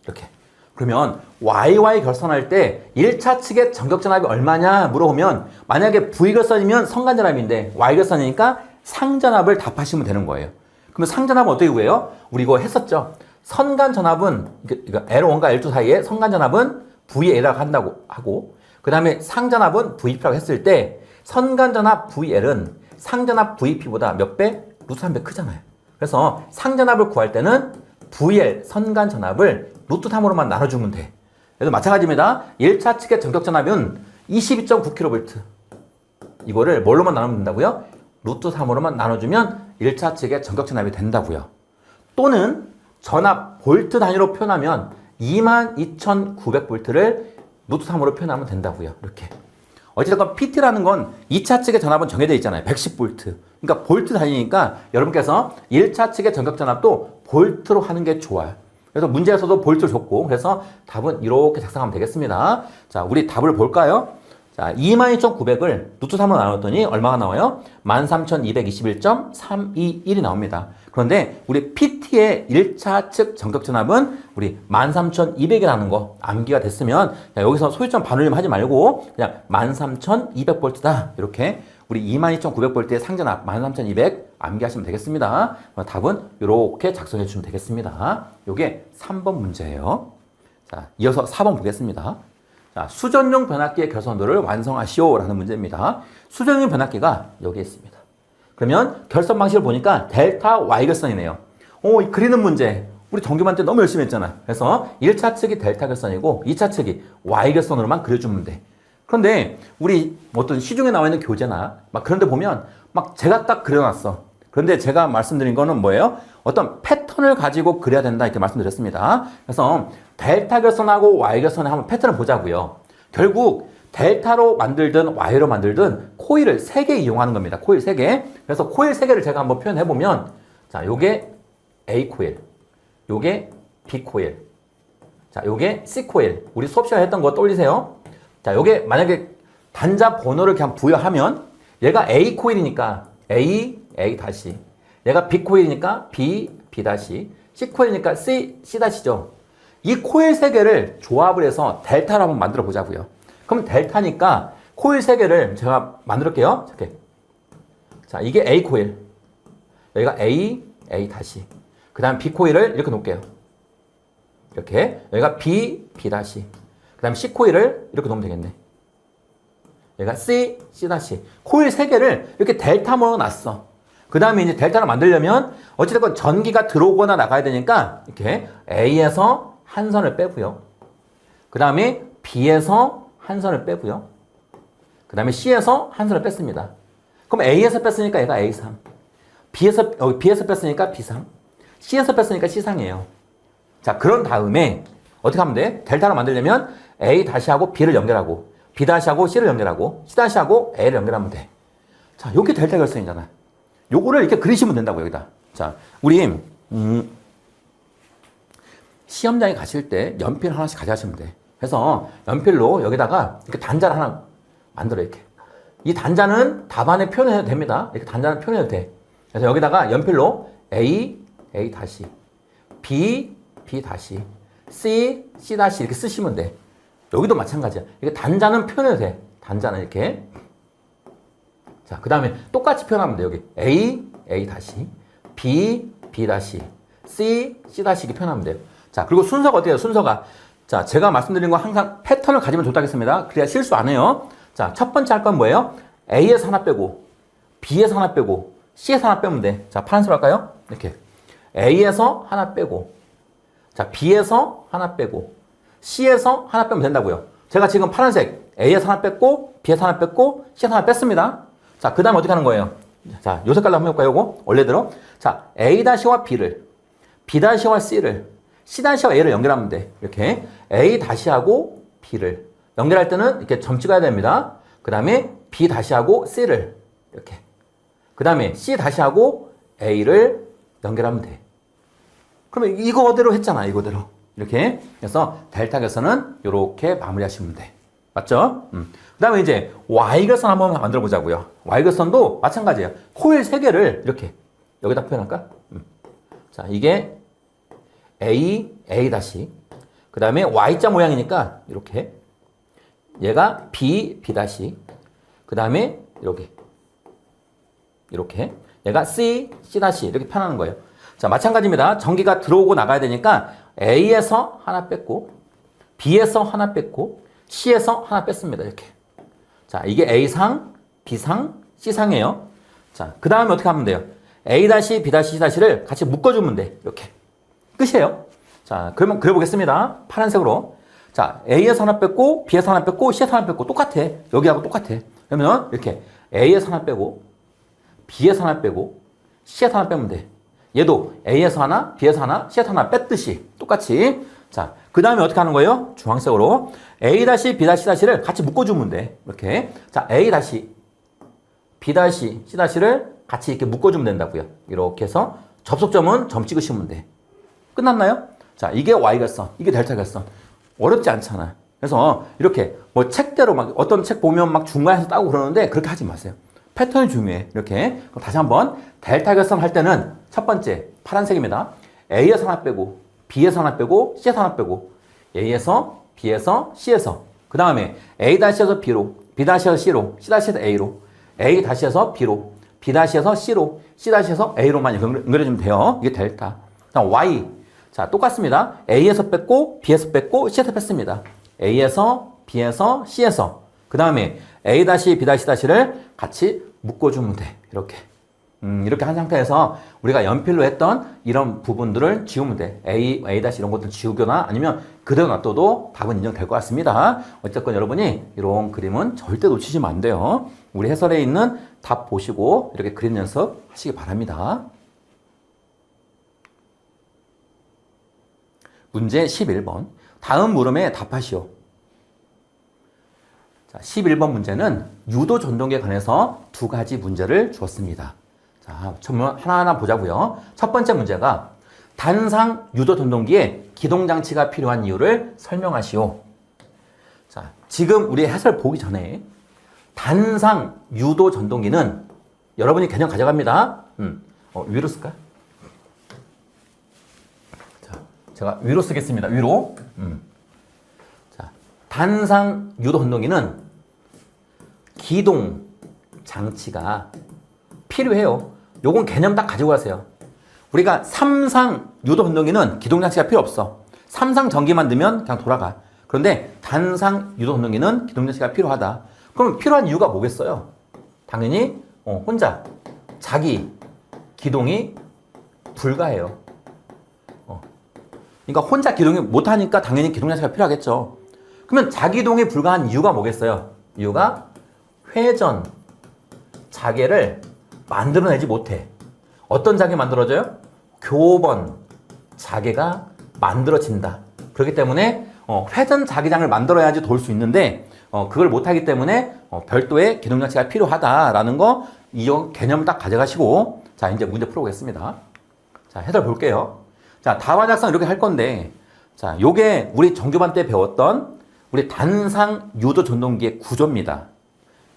이렇게. 그러면 YY 결선할 때 1차 측의 전격전압이 얼마냐 물어보면 만약에 V결선이면 선간전압인데 Y결선이니까 상전압을 답하시면 되는 거예요. 그러면 상전압은 어떻게 구해요? 우리 이거 했었죠. 선간전압은 L1과 L2 사이에 선간전압은 VL이라고 한다고 하고 그 다음에 상전압은 VP라고 했을 때 선간전압 VL은 상전압 VP보다 몇 배? 루트 3배 크잖아요. 그래서 상전압을 구할 때는 VL 선간전압을 루트 3으로만 나눠주면 돼. 그래서 마찬가지입니다. 1차 측의 전격전압은 22.9kV. 이거를 뭘로만 나누면 된다고요? 루트 3으로만 나눠주면 1차 측의 전격전압이 된다고요. 또는 전압 볼트 단위로 표현하면 22,900볼트를 루트 3으로 표현하면 된다고요. 이렇게. 어찌됐건 PT라는 건 2차 측의 전압은 정해져 있잖아요. 110볼트. 그러니까 볼트 단위니까 여러분께서 1차 측의 전격전압도 볼트로 하는 게 좋아요. 그래서 문제에서도 볼트를 줬고 그래서 답은 이렇게 작성하면 되겠습니다. 자, 우리 답을 볼까요? 자, 22,900을 루트 3으로 나눴더니 얼마가 나와요? 13,221.321이 나옵니다. 그런데 우리 PT의 1차 측 전격전압은 우리 13,200이라는 거 암기가 됐으면 여기서 소유점 반올림 하지 말고 그냥 13,200V다. 이렇게 우리 22,900V의 상전압 13,200 암기하시면 되겠습니다. 답은 이렇게 작성해 주시면 되겠습니다. 이게 3번 문제예요. 자, 이어서 4번 보겠습니다. 자, 수전용 변압기의 결선도를 완성하시오라는 문제입니다. 수전용 변압기가 여기 있습니다. 그러면 결선 방식을 보니까 델타 Y 결선이네요. 그리는 문제. 우리 정규반 때 너무 열심히 했잖아. 그래서 1차 측이 델타 결선이고 2차 측이 Y 결선으로만 그려주면 돼. 그런데 우리 어떤 시중에 나와 있는 교재나 막 그런 데 보면 막 제가 딱 그려놨어. 그런데 제가 말씀드린 거는 뭐예요? 어떤 패턴을 가지고 그려야 된다 이렇게 말씀드렸습니다. 그래서 델타 결선하고 Y 결선에 한번 패턴을 보자고요. 결국 델타로 만들든 Y로 만들든 코일을 3개 이용하는 겁니다. 코일 3개. 그래서 코일 3개를 제가 한번 표현해 보면 자, 요게 A 코일, 요게 B 코일, 자, 요게 C 코일. 우리 수업 시간에 했던 거 떠올리세요. 자, 요게 만약에 단자 번호를 그냥 부여하면 얘가 A 코일이니까 A, A 다시. 얘가 B 코일이니까 B, B 다시. C 코일이니까 C, C 다시죠. 이 코일 3개를 조합을 해서 델타로 한번 만들어 보자고요. 그럼 델타니까 코일 3개를 제가 만들게요. 이렇게. 자, 이게 A 코일. 여기가 A, A 다시. 그 다음 B 코일을 이렇게 놓을게요. 이렇게. 여기가 B, B 다시. 그 다음 C 코일을 이렇게 놓으면 되겠네. 여기가 C, C 다시. 코일 3개를 이렇게 델타 모로 놨어. 그 다음에 이제 델타를 만들려면 어찌됐건 전기가 들어오거나 나가야 되니까 이렇게 A에서 한 선을 빼고요. 그 다음에 B에서 한 선을 빼고요. 그 다음에 C에서 한 선을 뺐습니다. 그럼 A에서 뺐으니까 얘가 A3. B에서 뺐으니까 B3. C에서 뺐으니까 C상이에요. 자, 그런 다음에 어떻게 하면 돼? 델타를 만들려면 A 다시 하고 B를 연결하고 B 다시 하고 C를 연결하고 C 다시 하고 A를 연결하면 돼. 자, 요게 델타 결선이잖아. 요거를 이렇게 그리시면 된다고, 여기다. 자, 우리 시험장에 가실 때 연필 하나씩 가져가시면 돼. 그래서 연필로 여기다가 이렇게 단자를 하나 만들어, 이렇게. 이 단자는 답안에 표현해도 됩니다. 이렇게 단자는 표현해도 돼. 그래서 여기다가 연필로 A, A 다시, B, B 다시, C, C 다시 이렇게 쓰시면 돼. 여기도 마찬가지야. 이게 단자는 표현해도 돼. 단자는 이렇게. 자, 그 다음에 똑같이 표현하면 돼. 여기 A, A 다시, B, B 다시, C, C 다시 이렇게 표현하면 돼요. 자, 그리고 순서가 어때요? 순서가. 자, 제가 말씀드린 거 항상 패턴을 가지면 좋다겠습니다. 그래야 실수 안 해요. 자, 첫 번째 할 건 뭐예요? A에서 하나 빼고, B에서 하나 빼고, C에서 하나 빼면 돼. 자, 파란색으로 할까요? 이렇게. A에서 하나 빼고, 자, B에서 하나 빼고, C에서 하나 빼면 된다고요. 제가 지금 파란색 A에서 하나 뺐고, B에서 하나 뺐고, C에서 하나 뺐습니다. 자, 그 다음에 어떻게 하는 거예요? 자, 요 색깔로 한번 해볼까요? 요거 원래대로. 자, A-와 B를, B-와 C를, C-와 A를 연결하면 돼. 이렇게 A-하고 B를 연결할 때는 이렇게 점 찍어야 됩니다. 그 다음에 B-하고 C를 이렇게, 그 다음에 C-하고 A를 연결하면 돼. 그러면 이거대로 했잖아. 이거대로. 이렇게. 그래서 델타 결선은 이렇게 마무리하시면 돼. 맞죠? 그 다음에 이제 Y결선 한번 만들어 보자고요. Y결선도 마찬가지예요. 코일 3개를 이렇게 여기다 표현할까? 자, 이게 A, A 다시. 그 다음에 Y자 모양이니까 이렇게. 얘가 B, B 다시. 그 다음에 이렇게. 이렇게. 얘가 C, C 다시. 이렇게 표현하는 거예요. 자, 마찬가지입니다. 전기가 들어오고 나가야 되니까 A에서 하나 뺐고, B에서 하나 뺐고, C에서 하나 뺐습니다. 이렇게. 자, 이게 A상, B상, C상이에요. 자, 그 다음에 어떻게 하면 돼요? A 다시, B 다시, C 다시를 같이 묶어주면 돼. 이렇게. 끝이에요. 자, 그러면 그려보겠습니다. 파란색으로. 자, A에서 하나 뺐고, B에서 하나 뺐고, C에서 하나 뺐고, 똑같아. 여기하고 똑같아. 그러면 이렇게 A에서 하나 빼고, B에서 하나 빼고, C에서 하나 빼면 돼. 얘도 A에서 하나, B에서 하나, C에서 하나 뺐듯이 똑같이. 자, 그 다음에 어떻게 하는 거예요? 주황색으로 A 다시, B 다시, C 다시를 같이 묶어주면 돼. 이렇게. 자, A 다시, B 다시, C 다시를 같이 이렇게 묶어주면 된다고요. 이렇게 해서 접속점은 점 찍으시면 돼. 끝났나요? 자, 이게 Y결선, 이게 델타 결선. 어렵지 않잖아. 그래서 이렇게 뭐 책대로 막 어떤 책 보면 막 중간에서 따고 그러는데 그렇게 하지 마세요. 패턴이 중요해. 이렇게. 그럼 다시 한번 델타 결선 할 때는 첫 번째 파란색입니다. A에서 하나 빼고, B에서 하나 빼고, C에서 하나 빼고, A에서, B에서, C에서. 그 다음에 A-에서 B로, B-에서 C로, C-에서 A로, A-에서 B로, B-에서 C로, C-에서 A로만 연결해주면 돼요. 이게 델타. 그다음 Y. 자, 똑같습니다. A에서 뺐고, B에서 뺐고, C에서 뺐습니다. A에서, B에서, C에서. 그 다음에 A-, B-, C-를 같이 묶어주면 돼. 이렇게. 이렇게 한 상태에서 우리가 연필로 했던 이런 부분들을 지우면 돼. A 이런 것들 지우거나 아니면 그대로 놔둬도 답은 인정될 것 같습니다. 어쨌건 여러분이 이런 그림은 절대 놓치시면 안 돼요. 우리 해설에 있는 답 보시고 이렇게 그림 연습 하시기 바랍니다. 문제 11번. 다음 물음에 답하시오. 자, 11번 문제는 유도 전동기에 관해서 두 가지 문제를 주었습니다. 자, 하나하나 보자고요. 첫 번째 문제가 단상 유도 전동기에 기동장치가 필요한 이유를 설명하시오. 자, 지금 우리 해설 보기 전에 단상 유도 전동기는 여러분이 개념 가져갑니다. 위로 쓸까? 자, 제가 위로 쓰겠습니다. 위로. 자, 단상 유도 전동기는 기동 장치가 필요해요. 요건 개념 딱 가지고 가세요. 우리가 3상 유도 전동기는 기동 장치가 필요 없어. 3상 전기만 넣으면 그냥 돌아가. 그런데 단상 유도 전동기는 기동 장치가 필요하다. 그럼 필요한 이유가 뭐겠어요? 당연히 혼자 자기 기동이 불가해요. 그러니까 혼자 기동이 못하니까 당연히 기동 장치가 필요하겠죠. 그러면 자기동이 불가한 이유가 뭐겠어요? 이유가 회전 자개를 만들어내지 못해. 어떤 자개 만들어져요? 교번 자개가 만들어진다. 그렇기 때문에 회전 자기장을 만들어야지 돌 수 있는데 그걸 못하기 때문에 별도의 기동장치가 필요하다라는 거 이 개념 딱 가져가시고 자 이제 문제 풀어보겠습니다. 자 해설 볼게요. 자 답안 작성 이렇게 할 건데 자 요게 우리 정규반 때 배웠던 우리 단상 유도 전동기의 구조입니다.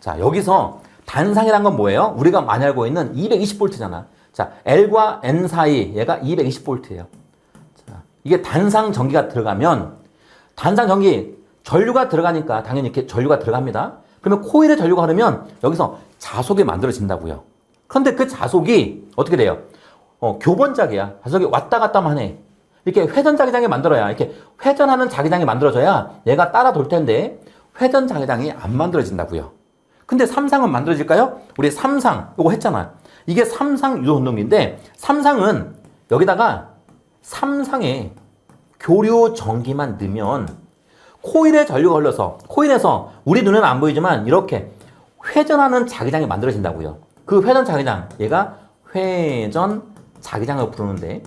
자 여기서 단상이란 건 뭐예요? 우리가 많이 알고 있는 220V잖아. 자, L과 N 사이 얘가 220V예요. 자, 이게 단상 전기가 들어가면 단상 전기 전류가 들어가니까 당연히 이렇게 전류가 들어갑니다. 그러면 코일에 전류가 흐르면 여기서 자속이 만들어진다고요. 그런데 그 자속이 어떻게 돼요? 교번자기야. 자속이 왔다 갔다만 해. 이렇게 회전 자기장이 만들어야 이렇게 회전하는 자기장이 만들어져야 얘가 따라 돌 텐데 회전 자기장이 안 만들어진다고요. 근데 3상은 만들어질까요? 우리 3상, 이거 했잖아. 이게 3상 유도 전동기인데, 3상은 여기다가 3상의 교류 전기만 넣으면 코일에 전류가 흘러서 코일에서 우리 눈에는 안 보이지만 이렇게 회전하는 자기장이 만들어진다고요. 그 회전 자기장, 얘가 회전 자기장을 부르는데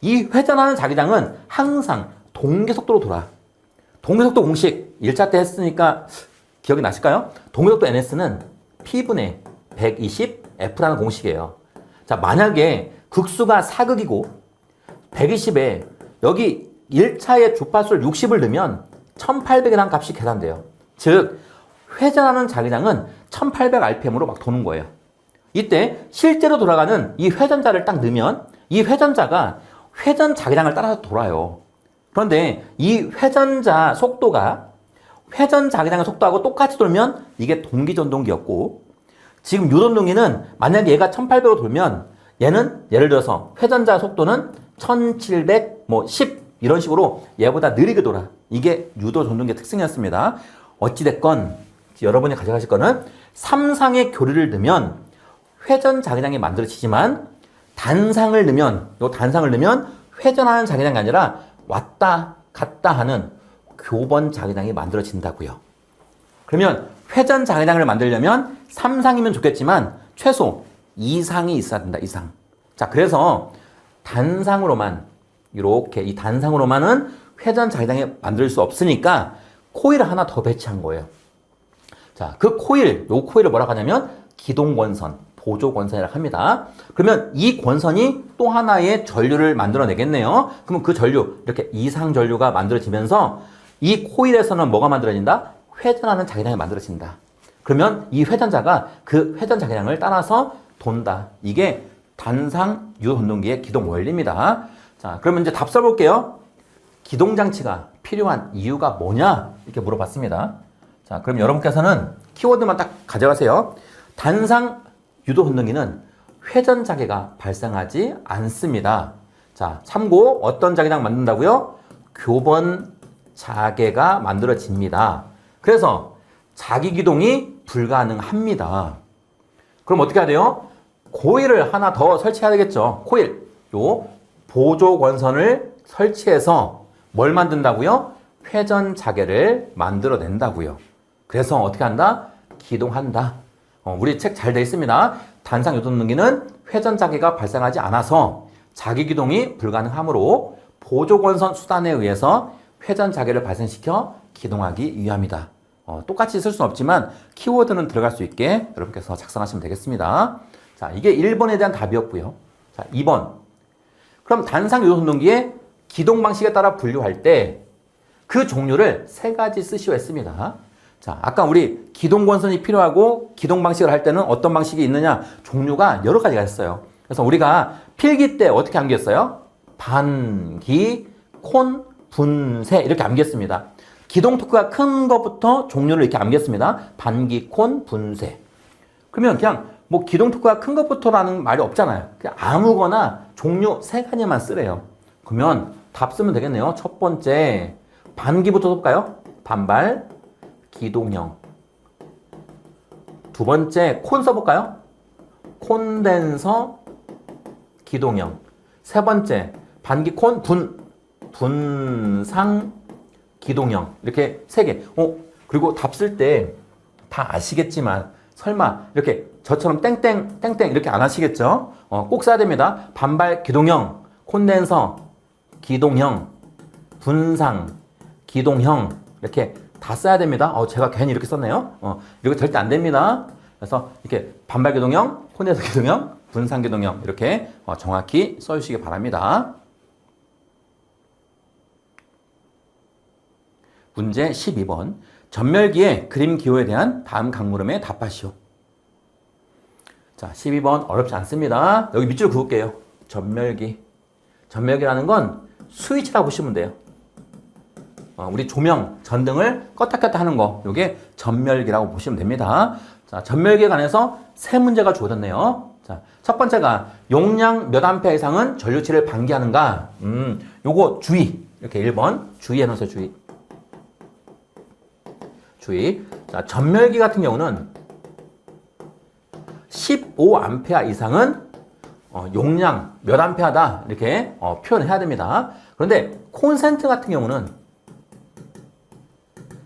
이 회전하는 자기장은 항상 동계속도로 돌아. 동계속도 공식 1차 때 했으니까 기억이 나실까요? 동계속도 NS는 P분의 120F라는 공식이에요. 자, 만약에 극수가 사극이고 120에 여기 1차의 주파수를 60을 넣으면 1800이라는 값이 계산돼요. 즉 회전하는 자기장은 1800rpm으로 막 도는 거예요. 이때 실제로 돌아가는 이 회전자를 딱 넣으면 이 회전자가 회전 자기장을 따라서 돌아요. 그런데 이 회전자 속도가 회전 자기장의 속도하고 똑같이 돌면 이게 동기전동기였고, 지금 유전동기는 만약에 얘가 1800으로 돌면 얘는 예를 들어서 회전자 속도는 1700, 10 이런 식으로 얘보다 느리게 돌아. 이게 유도전동기의 특징이었습니다. 어찌됐건 여러분이 가져가실 거는 3상의 교류를 넣으면 회전 자기장이 만들어지지만 단상을 넣으면 회전하는 자기장이 아니라 왔다 갔다 하는 교번 자기장이 만들어진다고요. 그러면 회전 자기장을 만들려면 3상이면 좋겠지만 최소 2상이 있어야 된다. 2상. 자, 그래서 단상으로만 이렇게 이 단상으로만은 회전 자기장이 만들 수 없으니까 코일을 하나 더 배치한 거예요. 자, 그 코일, 요 코일을 뭐라고 하냐면 기동권선, 보조권선이라고 합니다. 그러면 이 권선이 또 하나의 전류를 만들어내겠네요. 그러면 그 전류, 이렇게 이상 전류가 만들어지면서 이 코일에서는 뭐가 만들어진다? 회전하는 자기장이 만들어진다. 그러면 이 회전자가 그 회전 자기장을 따라서 돈다. 이게 단상 유전동기의 기동 원리입니다. 자, 그러면 이제 답 써볼게요. 기동장치가 필요한 이유가 뭐냐? 이렇게 물어봤습니다. 자, 그럼 여러분께서는 키워드만 딱 가져가세요. 단상 유도운동기는 회전 자개가 발생하지 않습니다. 자, 참고 어떤 자개장 만든다고요? 교번 자개가 만들어집니다. 그래서 자기 기동이 불가능합니다. 그럼 어떻게 해야 돼요? 코일을 하나 더 설치해야 되겠죠. 코일, 요 보조 권선을 설치해서 뭘 만든다고요? 회전 자개를 만들어낸다고요. 그래서 어떻게 한다? 기동한다. 우리 책 잘 돼 있습니다. 단상 유도능기는 회전 자개가 발생하지 않아서 자기 기동이 불가능하므로 보조권선 수단에 의해서 회전 자개를 발생시켜 기동하기 위함이다. 똑같이 쓸 수는 없지만 키워드는 들어갈 수 있게 여러분께서 작성하시면 되겠습니다. 자, 이게 1번에 대한 답이었고요. 자, 2번. 그럼 단상 유도운동기의 기동 방식에 따라 분류할 때 그 종류를 3가지 쓰시오 했습니다. 자, 아까 우리 기동권선이 필요하고 기동 방식을 할 때는 어떤 방식이 있느냐? 종류가 여러 가지가 있어요. 그래서 우리가 필기 때 어떻게 암기했어요? 반기, 콘, 분쇄 이렇게 암기했습니다. 기동 토크가 큰 것부터 종류를 이렇게 암기했습니다. 반기, 콘, 분쇄. 그러면 그냥 뭐 기동 토크가 큰 것부터라는 말이 없잖아요. 그냥 아무거나 종류 3가지만 쓰래요. 그러면 답 쓰면 되겠네요. 첫 번째 반기부터 볼까요? 반발, 기동형. 두 번째 콘 써볼까요? 콘덴서, 기동형. 세 번째 반기 콘, 분상, 기동형. 이렇게 3개. 그리고 답 쓸 때 다 아시겠지만 설마 이렇게 저처럼 땡땡 이렇게 안 하시겠죠? 꼭 써야 됩니다. 반발, 기동형, 콘덴서, 기동형, 분상, 기동형 이렇게 다 써야 됩니다. 제가 괜히 이렇게 썼네요. 이거 절대 안 됩니다. 그래서 이렇게 반발 기동형, 콘덴서 기동형, 분상 기동형 이렇게 정확히 써주시기 바랍니다. 문제 12번. 전멸기의 그림 기호에 대한 다음 강물음에 답하시오. 자, 12번 어렵지 않습니다. 여기 밑줄 그을게요. 전멸기. 전멸기라는 건 스위치라고 보시면 돼요. 우리 조명, 전등을 껐다 켰다 하는 거, 이게 전멸기라고 보시면 됩니다. 자, 전멸기에 관해서 3문제가 주어졌네요. 자, 첫 번째가 용량 몇 암페어 이상은 전류치를 방기하는가? 요거 주의. 이렇게 1번 주의해 놓으세요. 주의. 자, 전멸기 같은 경우는 15A 이상은 용량 몇 암페어다 이렇게 표현해야 됩니다. 그런데 콘센트 같은 경우는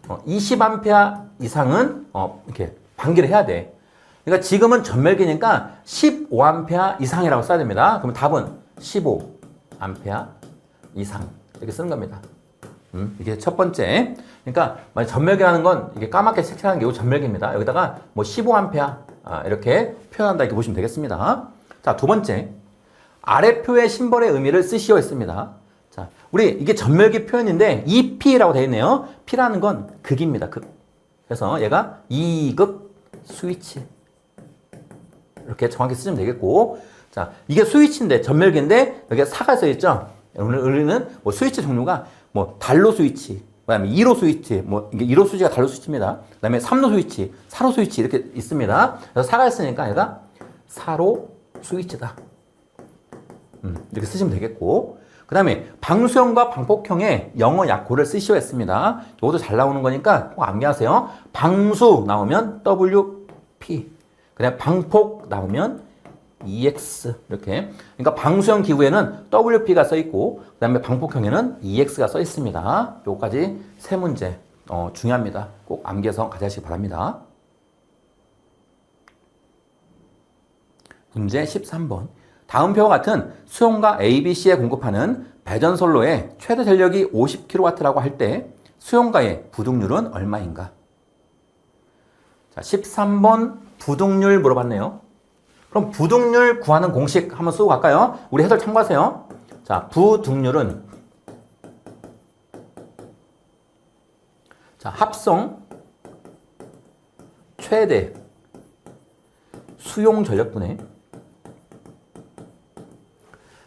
20A 이상은 이렇게 방기를 해야 돼. 그러니까 지금은 전멸기니까 15A 이상이라고 써야 됩니다. 그럼 답은 15A 이상 이렇게 쓰는 겁니다. 이게 첫 번째. 그러니까 만약 전멸기라는 건 이게 까맣게 색칠하는 게 전멸기입니다. 여기다가 뭐 15A 이렇게 표현한다 이렇게 보시면 되겠습니다. 자, 두 번째. 아래표의 심벌의 의미를 쓰시오 했습니다. 자, 우리 이게 전멸기 표현인데 EP라고 되어 있네요. P라는 건 극입니다. 극. 그래서 얘가 2극 스위치. 이렇게 정확히 쓰시면 되겠고. 자, 이게 스위치인데 전멸기인데 여기에 사가 써 있죠. 우리는 뭐 스위치 종류가 뭐 달로 스위치, 그다음에 2로 스위치, 뭐 이게 2로 스위치가 달로 스위치입니다. 그다음에 3로 스위치, 4로 스위치 이렇게 있습니다. 그래서 사가 있으니까 얘가 4로 스위치다. 이렇게 쓰시면 되겠고. 그다음에 방수형과 방폭형의 영어 약호를 쓰시오 했습니다. 이것도 잘 나오는 거니까 꼭 암기하세요. 방수 나오면 WP, 그다음에 방폭 나오면 EX 이렇게. 그러니까 방수형 기구에는 WP가 써 있고 그다음에 방폭형에는 EX가 써 있습니다. 요거까지 세 문제 중요합니다. 꼭 암기해서 가져가시기 바랍니다. 문제 13번. 다음 표와 같은 수용과 ABC에 공급하는 배전선로의 최대 전력이 50kW라고 할 때 수용가의 부등률은 얼마인가? 자, 13번 부등률 물어봤네요. 그럼 부등률 구하는 공식 한번 쓰고 갈까요? 우리 해설 참고하세요. 자, 부등률은 자, 합성 최대 수용 전력분의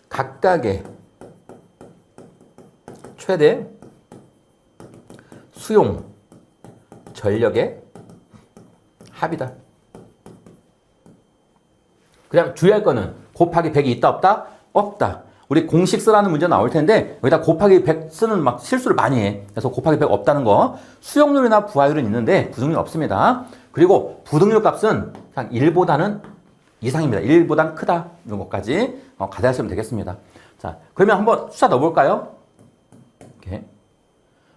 각각의 최대 수용 전력의 합이다. 그냥 주의할 거는 곱하기 100이 있다 없다? 없다. 우리 공식 쓰라는 문제 나올 텐데 여기다 곱하기 100 쓰는 막 실수를 많이 해. 그래서 곱하기 100 없다는 거. 수용률이나 부하율은 있는데 부등률 없습니다. 그리고 부등률 값은 그냥 1보다는 이상입니다. 1보단 크다. 이런 것까지 가져가시면 되겠습니다. 자, 그러면 한번 숫자 넣어볼까요? 이렇게.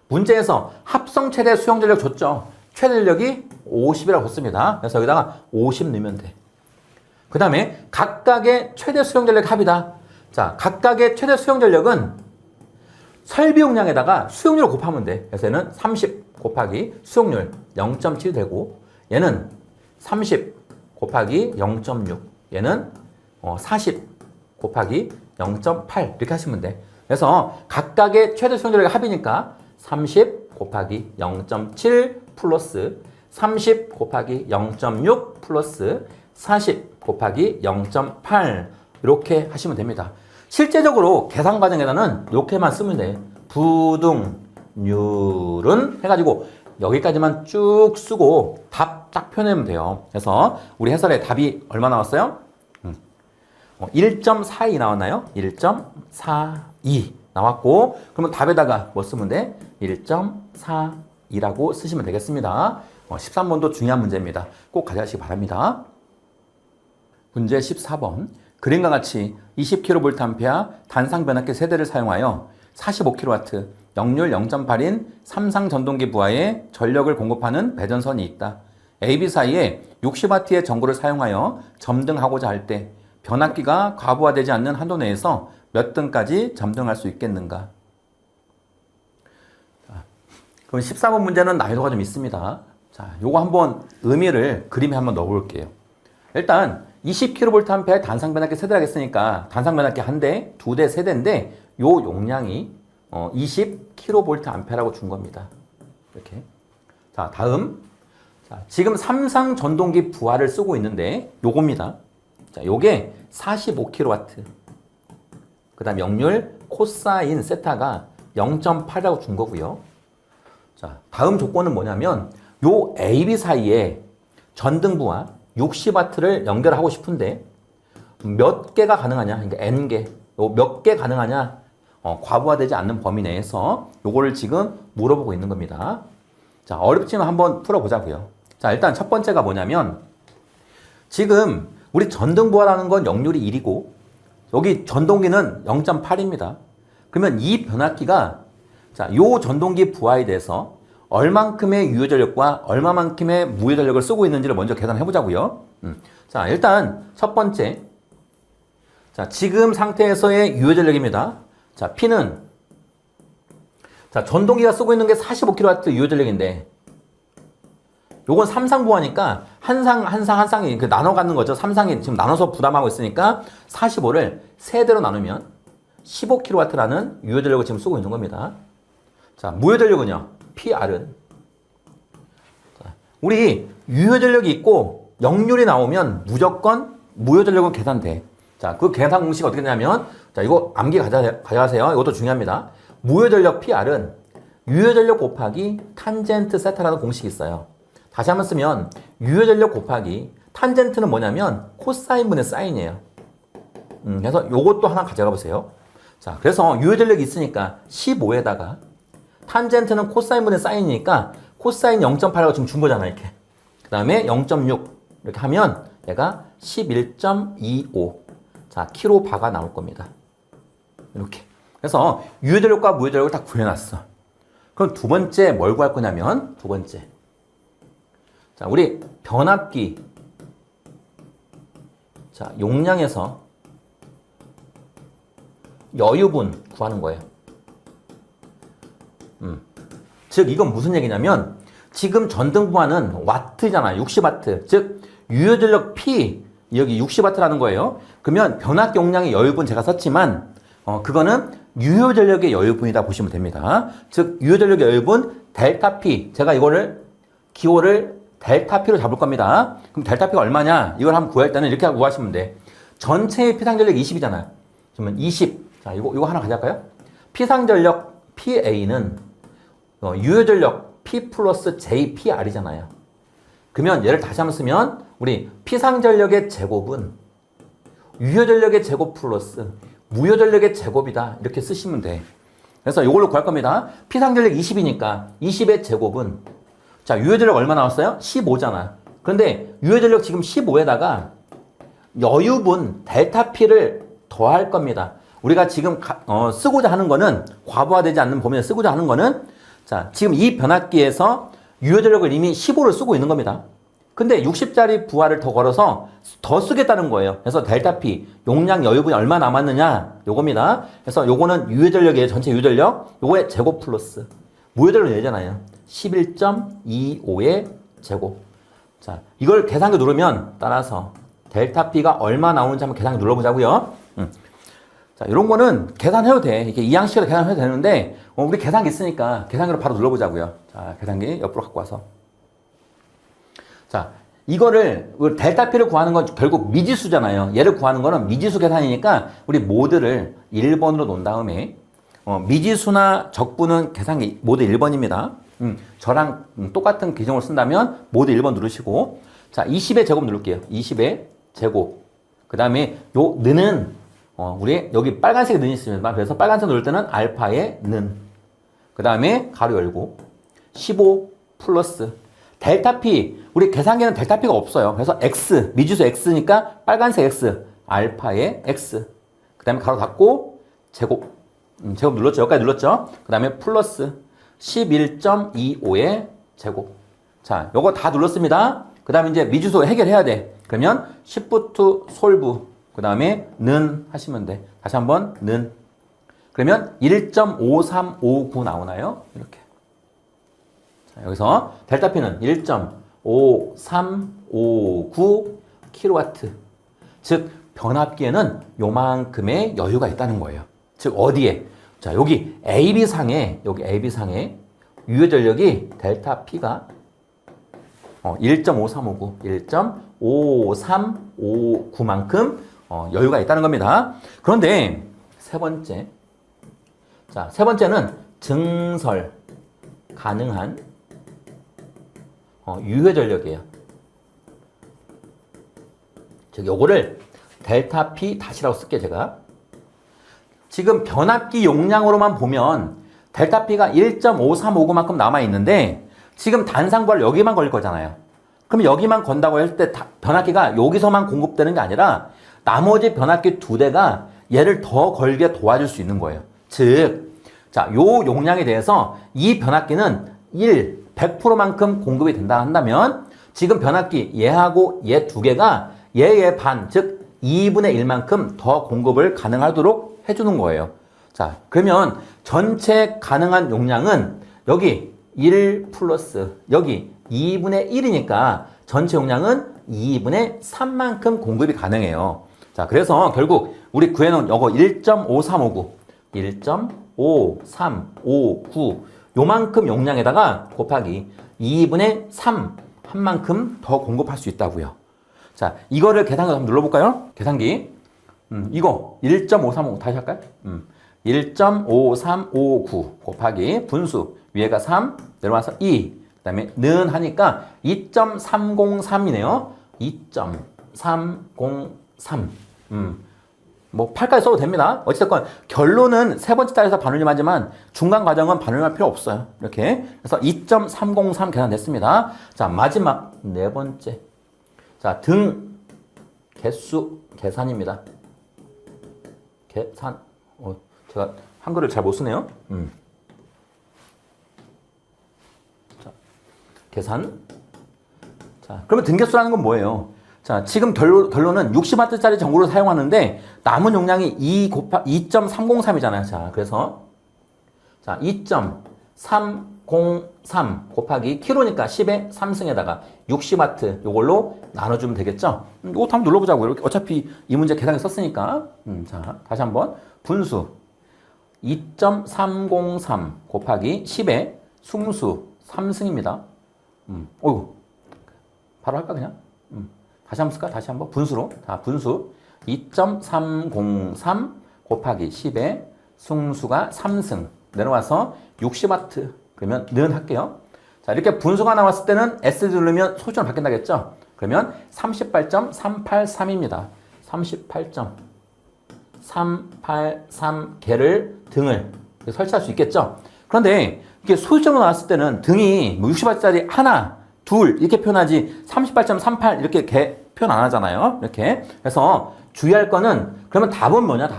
문제에서 합성 최대 수용 전력 줬죠. 최대 전력이 50이라고 줬습니다. 그래서 여기다가 50 넣으면 돼. 그 다음에 각각의 최대 수용 전력 합이다. 자, 각각의 최대 수용 전력은 설비 용량에다가 수용률을 곱하면 돼. 그래서 얘는 30 곱하기 수용률 0.7이 되고 얘는 30 곱하기 0.6 얘는 40 곱하기 0.8 이렇게 하시면 돼. 그래서 각각의 최대 수용 전력의 합이니까 30 곱하기 0.7 플러스 30 곱하기 0.6 플러스 40 곱하기 0.8 이렇게 하시면 됩니다. 실제적으로 계산 과정에서는 이렇게만 쓰면 돼. 부등률은 해가지고 여기까지만 쭉 쓰고 답 딱 표현하면 돼요. 그래서 우리 해설에 답이 얼마 나왔어요? 1.42 나왔나요? 1.42 나왔고 그러면 답에다가 뭐 쓰면 돼? 1.42라고 쓰시면 되겠습니다. 13번도 중요한 문제입니다. 꼭 가져가시기 바랍니다. 문제 14번. 그림과 같이 20kVA 단상 변압기 세대를 사용하여 45kW, 역률 0.8인 삼상 전동기 부하에 전력을 공급하는 배전선이 있다. AB 사이에 60W의 전구를 사용하여 점등하고자 할 때 변압기가 과부하되지 않는 한도 내에서 몇 등까지 점등할 수 있겠는가? 자, 그럼 14번 문제는 난이도가 좀 있습니다. 자, 요거 한번 의미를 그림에 한번 넣어볼게요. 일단 20kVA 단상 변압기 세대라고 했으니까 단상 변압기 한 대, 두 대, 세 대인데 요 용량이 20kVA라고 준 겁니다. 이렇게. 자, 다음. 자, 지금 삼상 전동기 부하를 쓰고 있는데 요겁니다. 자, 요게 45kW. 그다음 역률 코사인 세타가 0.8이라고 준 거고요. 자, 다음 조건은 뭐냐면 요 AB 사이에 전등부하 60W를 연결하고 싶은데 몇 개가 가능하냐? 그러니까 N개. 요 몇 개 가능하냐? 과부하되지 않는 범위 내에서 요거를 지금 물어보고 있는 겁니다. 자, 어렵지만 한번 풀어보자고요. 자, 일단 첫 번째가 뭐냐면 지금 우리 전등부하라는 건 역률이 1이고 여기 전동기는 0.8입니다. 그러면 이 변압기가 자, 요 전동기 부하에 대해서 얼만큼의 유효 전력과 얼마만큼의 무효 전력을 쓰고 있는지를 먼저 계산해 보자고요. 자, 일단 첫 번째. 자, 지금 상태에서의 유효 전력입니다. 자, P는 자, 전동기가 쓰고 있는 게 45kW 유효 전력인데 요건 3상 부하니까 한 쌍이 그 나눠 갖는 거죠. 3상이 지금 나눠서 부담하고 있으니까 45를 세 대로 나누면 15kW라는 유효 전력을 지금 쓰고 있는 겁니다. 자, 무효 전력은요. PR은 자, 우리 유효 전력이 있고 역률이 나오면 무조건 무효 전력은 계산돼. 자, 그 계산 공식 어떻게 되냐면 자, 이거 암기 가져가세요. 이것도 중요합니다. 무효 전력 PR은 유효 전력 곱하기 탄젠트 세타라는 공식이 있어요. 다시 한번 쓰면 유효 전력 곱하기 탄젠트는 뭐냐면 코사인분의 사인이에요. 그래서 요것도 하나 가져가 보세요. 자, 그래서 유효 전력이 있으니까 15에다가 탄젠트는 코사인분의 사인이니까 코사인 0.8하고 지금 준 거잖아, 이렇게. 그 다음에 0.6 이렇게 하면 얘가 11.25 자, 킬로바가 나올 겁니다. 이렇게. 그래서 유효 전력과 무효 전력을 다 구해놨어. 그럼 두 번째 뭘 구할 거냐면 두 번째. 자, 우리 변압기 자, 용량에서 여유분 구하는 거예요. 즉 이건 무슨 얘기냐면 지금 전등부하는 와트잖아요. 60와트. 즉 유효 전력 P 여기 60와트라는 거예요. 그러면 변압기 용량의 여유분 제가 썼지만 그거는 유효 전력의 여유분이다 보시면 됩니다. 즉 유효 전력의 여유분 델타 P 제가 이거를 기호를 델타 P로 잡을 겁니다. 그럼 델타 P가 얼마냐? 이걸 한번 구할 때는 이렇게 하고 구하시면 돼. 전체의 피상전력 20이잖아요. 그러면 20. 자, 이거 하나 가져갈까요? 피상전력 PA는 유효 전력 P 플러스 JPR이잖아요. 그러면 얘를 다시 한번 쓰면 우리 피상전력의 제곱은 유효 전력의 제곱 플러스 무효 전력의 제곱이다. 이렇게 쓰시면 돼. 그래서 이걸로 구할 겁니다. 피상전력 20이니까 20의 제곱은 자, 유효 전력 얼마 나왔어요? 15잖아. 그런데 유효 전력 지금 15에다가 여유분 델타 P를 더할 겁니다. 우리가 지금 쓰고자 하는 거는 과부하되지 않는 범위에 쓰고자 하는 거는 자, 지금 이 변압기에서 유효 전력을 이미 15를 쓰고 있는 겁니다. 근데 60짜리 부하를 더 걸어서 더 쓰겠다는 거예요. 그래서 델타 P 용량 여유분이 얼마 남았느냐 요겁니다. 그래서 요거는 유효 전력이에요. 전체 유효 전력. 요거의 제곱 플러스 무효 전력 얘잖아요. 11.25의 제곱. 자, 이걸 계산기 누르면 따라서 델타 P가 얼마 나오는지 한번 계산기 눌러보자고요. 자, 이런 거는 계산해도 돼. 이렇게 이항식으로 계산해도 되는데 우리 계산기 있으니까 계산기로 바로 눌러보자고요. 자, 계산기 옆으로 갖고 와서. 자, 이거를 델타 P를 구하는 건 결국 미지수잖아요. 얘를 구하는 거는 미지수 계산이니까 우리 모드를 1번으로 놓은 다음에 미지수나 적분은 계산기 모드 1번입니다. 저랑 똑같은 기종을 쓴다면 모드 1번 누르시고 자, 20의 제곱 누를게요. 20의 제곱. 그 다음에 요 는은 우리 여기 빨간색이 는이 있습니다. 그래서 빨간색 누를 때는 알파의 는. 그 다음에 가로 열고 15 플러스 델타 P. 우리 계산기는 델타 P가 없어요. 그래서 X, 미지수 X니까 빨간색 X, 알파의 X. 그 다음에 가로 닫고 제곱. 제곱 눌렀죠. 여기까지 눌렀죠. 그 다음에 플러스 11.25의 제곱. 자, 요거 다 눌렀습니다. 그 다음에 이제 미지수 해결해야 돼. 그러면 시프트 솔브. 그 다음에 는 하시면 돼. 다시 한번 는. 그러면 1.5359 나오나요? 이렇게. 자, 여기서 델타 P는 1.5359 킬로와트. 즉 변압기에는 요만큼의 여유가 있다는 거예요. 즉 어디에? 자, 여기 AB상에 유효 전력이 델타 P가 1.5359, 1.5359만큼 여유가 있다는 겁니다. 그런데 세 번째. 자, 세 번째는 증설 가능한 유효 전력이에요. 즉 요거를 델타 P 다시라고 쓸게요, 제가. 지금 변압기 용량으로만 보면 델타 P가 1.5359만큼 남아있는데 지금 단상부할 여기만 걸릴 거잖아요. 그럼 여기만 건다고 할 때 변압기가 여기서만 공급되는 게 아니라 나머지 변압기 두 대가 얘를 더 걸게 도와줄 수 있는 거예요. 즉, 자, 요 용량에 대해서 이 변압기는 100%만큼 공급이 된다 한다면 지금 변압기 얘하고 얘 두 개가 얘의 반, 즉 2분의 1만큼 더 공급을 가능하도록 해주는 거예요. 자, 그러면 전체 가능한 용량은 여기 1 플러스 여기 2분의 1이니까 전체 용량은 2분의 3만큼 공급이 가능해요. 자, 그래서 결국 우리 구해놓은 요거 1.5359, 1.5359 요만큼 용량에다가 곱하기 2분의 3 한 만큼 더 공급할 수 있다고요. 자, 이거를 계산기 한번 눌러볼까요? 계산기. 이거 1.535 다시 할까요? 1.5359 곱하기 분수 위에가 3 내려와서 2 그 다음에 는 하니까 2.303이네요. 2.303 뭐 8까지 써도 됩니다. 어찌됐건 결론은 세 번째 달에서 반올림하지만 중간 과정은 반올림할 필요 없어요. 이렇게 그래서 2.303 계산됐습니다. 자, 마지막 네 번째, 자, 등 개수 계산입니다. 계산. 제가 한글을 잘 못 쓰네요. 자, 계산. 자, 그러면 등개수라는 건 뭐예요? 자, 지금 결론은 60W짜리 전구를 사용하는데 남은 용량이 2.303이잖아요. 자, 그래서 자, 2.303 곱하기 키로니까 10의 3승에다가 60W 요걸로 나눠주면 되겠죠? 이거 한번 눌러보자고요. 이렇게 어차피 이 문제 계산기 썼으니까. 자, 다시 한번 분수 2.303 곱하기 10의 승수 3승입니다. 어이구, 바로 할까 그냥? 다시 한번 쓸까? 다시 한번 분수로. 자, 분수 2.303 곱하기 10의 승수가 3승 내려와서 60W 그러면 는 할게요. 자, 이렇게 분수가 나왔을 때는 S 누르면 소수점 바뀐다겠죠? 그러면 38.383입니다. 38.383개를 등을 설치할 수 있겠죠? 그런데 이게 소수점으로 나왔을 때는 등이 뭐 60W짜리 하나, 둘 이렇게 표현하지 38.38 이렇게 표현 안 하잖아요. 이렇게. 그래서 주의할 거는 그러면 답은 뭐냐?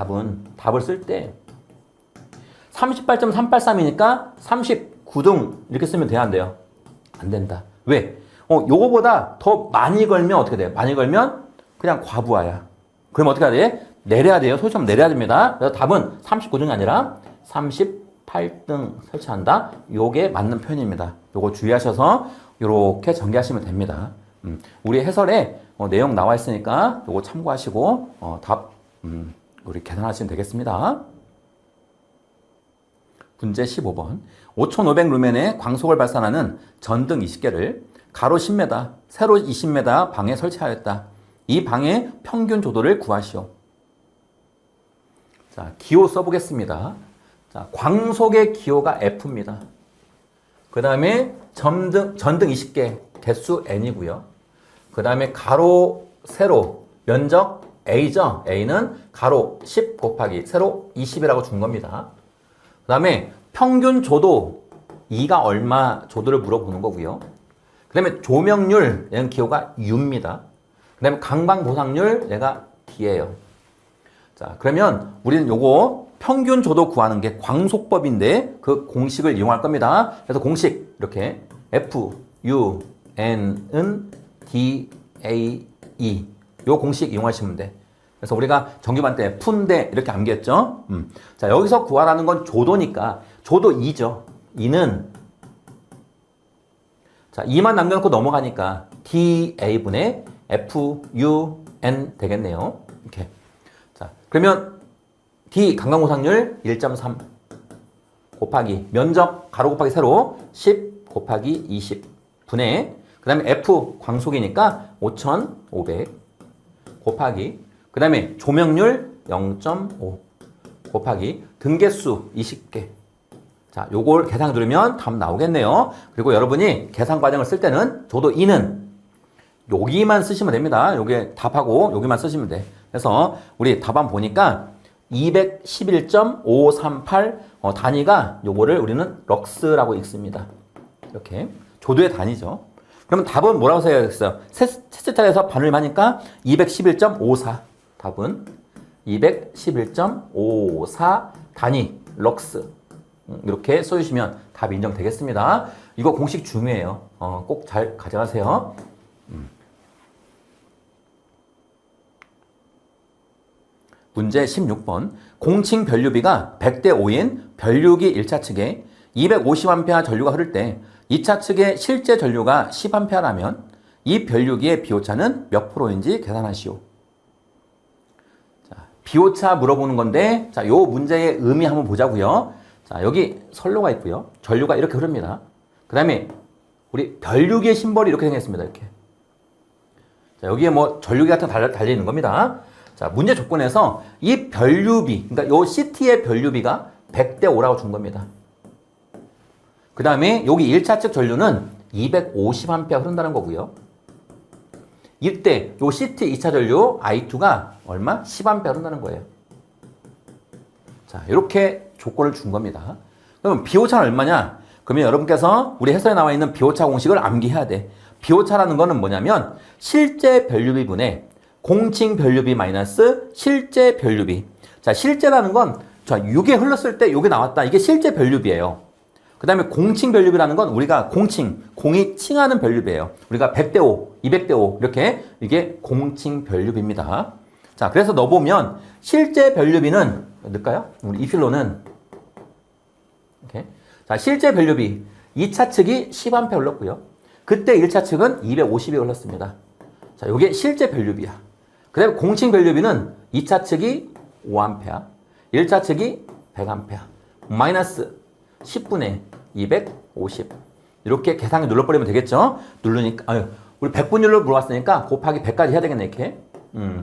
답을 쓸 때 38.383이니까 39등 이렇게 쓰면 돼야 안 돼요? 안 된다. 왜? 요거보다 더 많이 걸면 어떻게 돼요? 많이 걸면 그냥 과부하야. 그럼 어떻게 해야 돼? 내려야 돼요. 소수점 내려야 됩니다. 그래서 답은 39등이 아니라 38등 설치한다. 요게 맞는 표현입니다. 요거 주의하셔서 요렇게 전개하시면 됩니다. 우리 해설에 내용 나와 있으니까 요거 참고하시고 답 우리 계산하시면 되겠습니다. 문제 15번 5500루멘의 광속을 발산하는 전등 20개를 가로 10m, 세로 20m 방에 설치하였다. 이 방의 평균 조도를 구하시오. 자, 기호 써보겠습니다. 자, 광속의 기호가 F입니다. 그 다음에 전등 20개 개수 N이고요. 그 다음에 가로, 세로, 면적 A죠. A는 가로 10 곱하기 세로 20이라고 준 겁니다. 그 다음에 평균 조도 2가 얼마 조도를 물어보는 거고요. 그 다음에 조명률, 얘는 기호가 U입니다. 그 다음에 강방보상률, 얘가 D예요. 자, 그러면 우리는 요거 평균 조도 구하는 게 광속법인데 그 공식을 이용할 겁니다. 그래서 공식 이렇게 F, U, N은 D, A, E 요 공식 이용하시면 돼. 그래서 우리가 정규반 때 푼대 이렇게 암기했죠. 자, 여기서 구하라는 건 조도니까 조도 2죠. 2는 자, 2만 남겨놓고 넘어가니까 DA분의 F, U, N 되겠네요. 이렇게. 자, 그러면 D 강강호상률 1.3 곱하기 면적 가로 곱하기 세로 10 곱하기 20 분의 그 다음에 F 광속이니까 5500 곱하기 그 다음에 조명률 0.5 곱하기 등개수 20개. 자, 요걸 계산 누르면 답 나오겠네요. 그리고 여러분이 계산 과정을 쓸 때는 조도 2는 여기만 쓰시면 됩니다. 요게 답하고 여기만 쓰시면 돼. 그래서 우리 답안 보니까 211.538 단위가 요거를 우리는 럭스라고 읽습니다. 이렇게 조도의 단위죠. 그러면 답은 뭐라고 써야겠어요? 셋째 차례에서 반올림하니까 211.54 답은 211.54 단위 럭스. 이렇게 써주시면 답이 인정되겠습니다. 이거 공식 중요해요. 꼭 잘 가져가세요. 문제 16번. 공칭 변류비가 100대 5인 변류기 1차 측에 250A 전류가 흐를 때 2차 측의 실제 전류가 10A라면 이 변류기의 비오차는 몇 프로인지 계산하시오. 자, 비오차 물어보는 건데, 자, 요 문제의 의미 한번 보자고요. 자, 여기 선로가 있고요. 전류가 이렇게 흐릅니다. 그 다음에 우리 변류기의 심벌이 이렇게 생겼습니다. 이렇게. 자, 여기에 뭐 전류기 같은 거 달려있는 겁니다. 자, 문제 조건에서 이 변류비, 그러니까 요 CT의 변류비가 100대 5라고 준 겁니다. 그 다음에 여기 1차 측 전류는 250A 흐른다는 거고요. 이때 요 CT 2차 전류 I2가 얼마? 10A 흐른다는 거예요. 자, 이렇게 조건을 준 겁니다. 그럼 비오차는 얼마냐? 그러면 여러분께서 우리 해설에 나와 있는 비오차 공식을 암기해야 돼. 비오차라는 거는 뭐냐면 실제 변류비분의 공칭 변류비 마이너스 실제 변류비. 자, 실제라는 건 자, 이게 흘렀을 때 이게 나왔다. 이게 실제 변류비예요. 그 다음에 공칭 변류비라는 건 우리가 공이 칭하는 변류비예요. 우리가 100대 5, 200대 5 이렇게 이게 공칭 변류비입니다. 자, 그래서 넣어보면 실제 변류비는 넣을까요? 우리 이 필로는 이렇게. 자, 실제 변류비 2차 측이 10A 흘렀고요. 그때 1차 측은 250이 흘렀습니다. 자, 이게 실제 변류비야. 그 다음에 공칭 변류비는 2차 측이 5A, 1차 측이 100A, 마이너스 10분의 250. 이렇게 계산기 눌러버리면 되겠죠? 누르니까, 우리 100분율로 물어봤으니까 곱하기 100까지 해야 되겠네, 이렇게.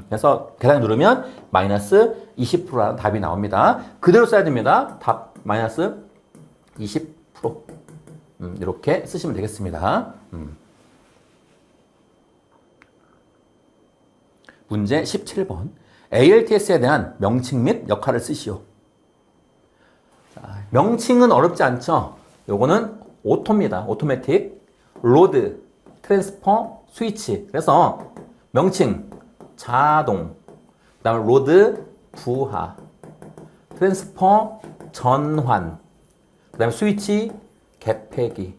그래서 계산기 누르면 마이너스 20%라는 답이 나옵니다. 그대로 써야 됩니다. 답 마이너스 20%. 이렇게 쓰시면 되겠습니다. 문제 17번. ALTS에 대한 명칭 및 역할을 쓰시오. 자, 명칭은 어렵지 않죠? 요거는 오토입니다. 오토매틱, 로드, 트랜스퍼, 스위치. 그래서 명칭, 자동, 그 다음에 로드, 부하, 트랜스퍼, 전환, 그 다음에 스위치, 개폐기.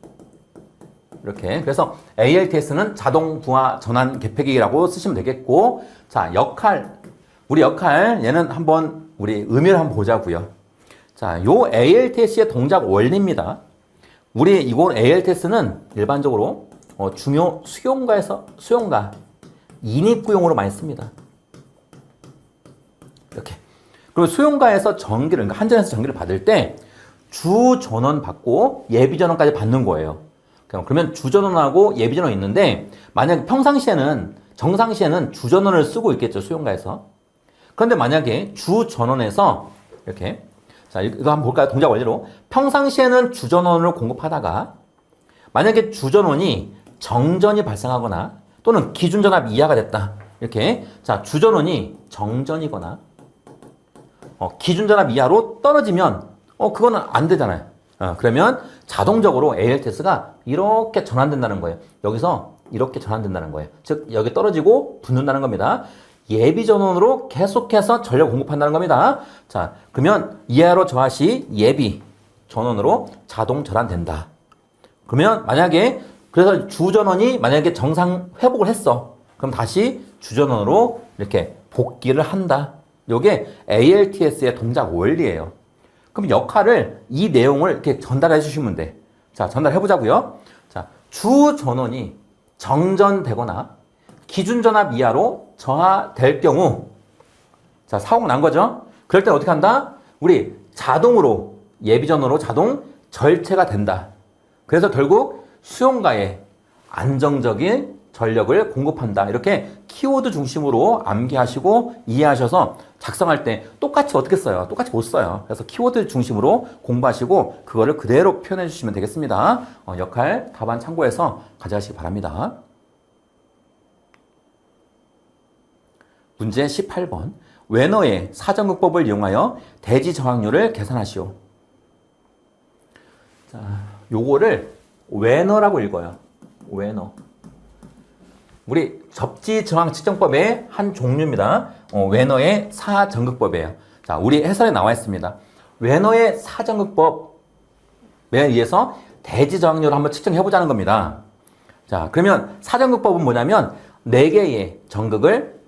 이렇게. 그래서 ALTS는 자동, 부하, 전환, 개폐기라고 쓰시면 되겠고, 자, 역할. 우리 역할, 얘는 한번 우리 의미를 한번 보자고요. 자, 요 ALTS의 동작 원리입니다. 우리 이걸 ALTS는 일반적으로 중요 수용가, 인입구용으로 많이 씁니다. 이렇게. 그리고 수용가에서 전기를, 그러니까 한전에서 전기를 받을 때 주전원 받고 예비전원까지 받는 거예요. 그러면 주전원하고 예비전원이 있는데, 만약에 정상시에는 주전원을 쓰고 있겠죠, 수용가에서. 그런데 만약에 주전원에서 이렇게, 자, 이거 한번 볼까요? 동작 원리로. 평상시에는 주전원을 공급하다가 만약에 주전원이 정전이 발생하거나 또는 기준전압 이하가 됐다. 이렇게. 자, 주전원이 정전이거나 기준전압 이하로 떨어지면 그거는 안 되잖아요. 그러면 자동적으로 ALTS가 이렇게 전환된다는 거예요. 여기서 이렇게 전환된다는 거예요. 즉, 여기 떨어지고 붙는다는 겁니다. 예비 전원으로 계속해서 전력 공급한다는 겁니다. 자, 그러면 이하로 저하시 예비 전원으로 자동 전환된다. 그러면 만약에 그래서 주전원이 만약에 정상 회복을 했어. 그럼 다시 주전원으로 이렇게 복귀를 한다. 이게 ALTS의 동작 원리예요. 그럼 역할을 이 내용을 이렇게 전달해 주시면 돼. 자, 전달해 보자고요. 자, 주전원이 정전되거나 기준전압 이하로 저하될 경우, 자, 사고가 난 거죠? 그럴 때 어떻게 한다? 우리 자동으로, 예비전원으로 자동 절체가 된다. 그래서 결국 수용가에 안정적인 전력을 공급한다. 이렇게 키워드 중심으로 암기하시고 이해하셔서 작성할 때 똑같이 어떻게 써요? 똑같이 못 써요. 그래서 키워드 중심으로 공부하시고 그거를 그대로 표현해 주시면 되겠습니다. 역할 답안 참고해서 가져가시기 바랍니다. 문제 18번. 웨너의 사전극법을 이용하여 대지 저항률을 계산하시오. 자, 요거를 웨너라고 읽어요. 웨너. 우리 접지저항 측정법의 한 종류입니다. 웨너의 사전극법이에요. 자, 우리 해설에 나와 있습니다. 웨너의 사전극법에 의해서 대지 저항률을 한번 측정해 보자는 겁니다. 자, 그러면 사전극법은 뭐냐면 4개의 전극을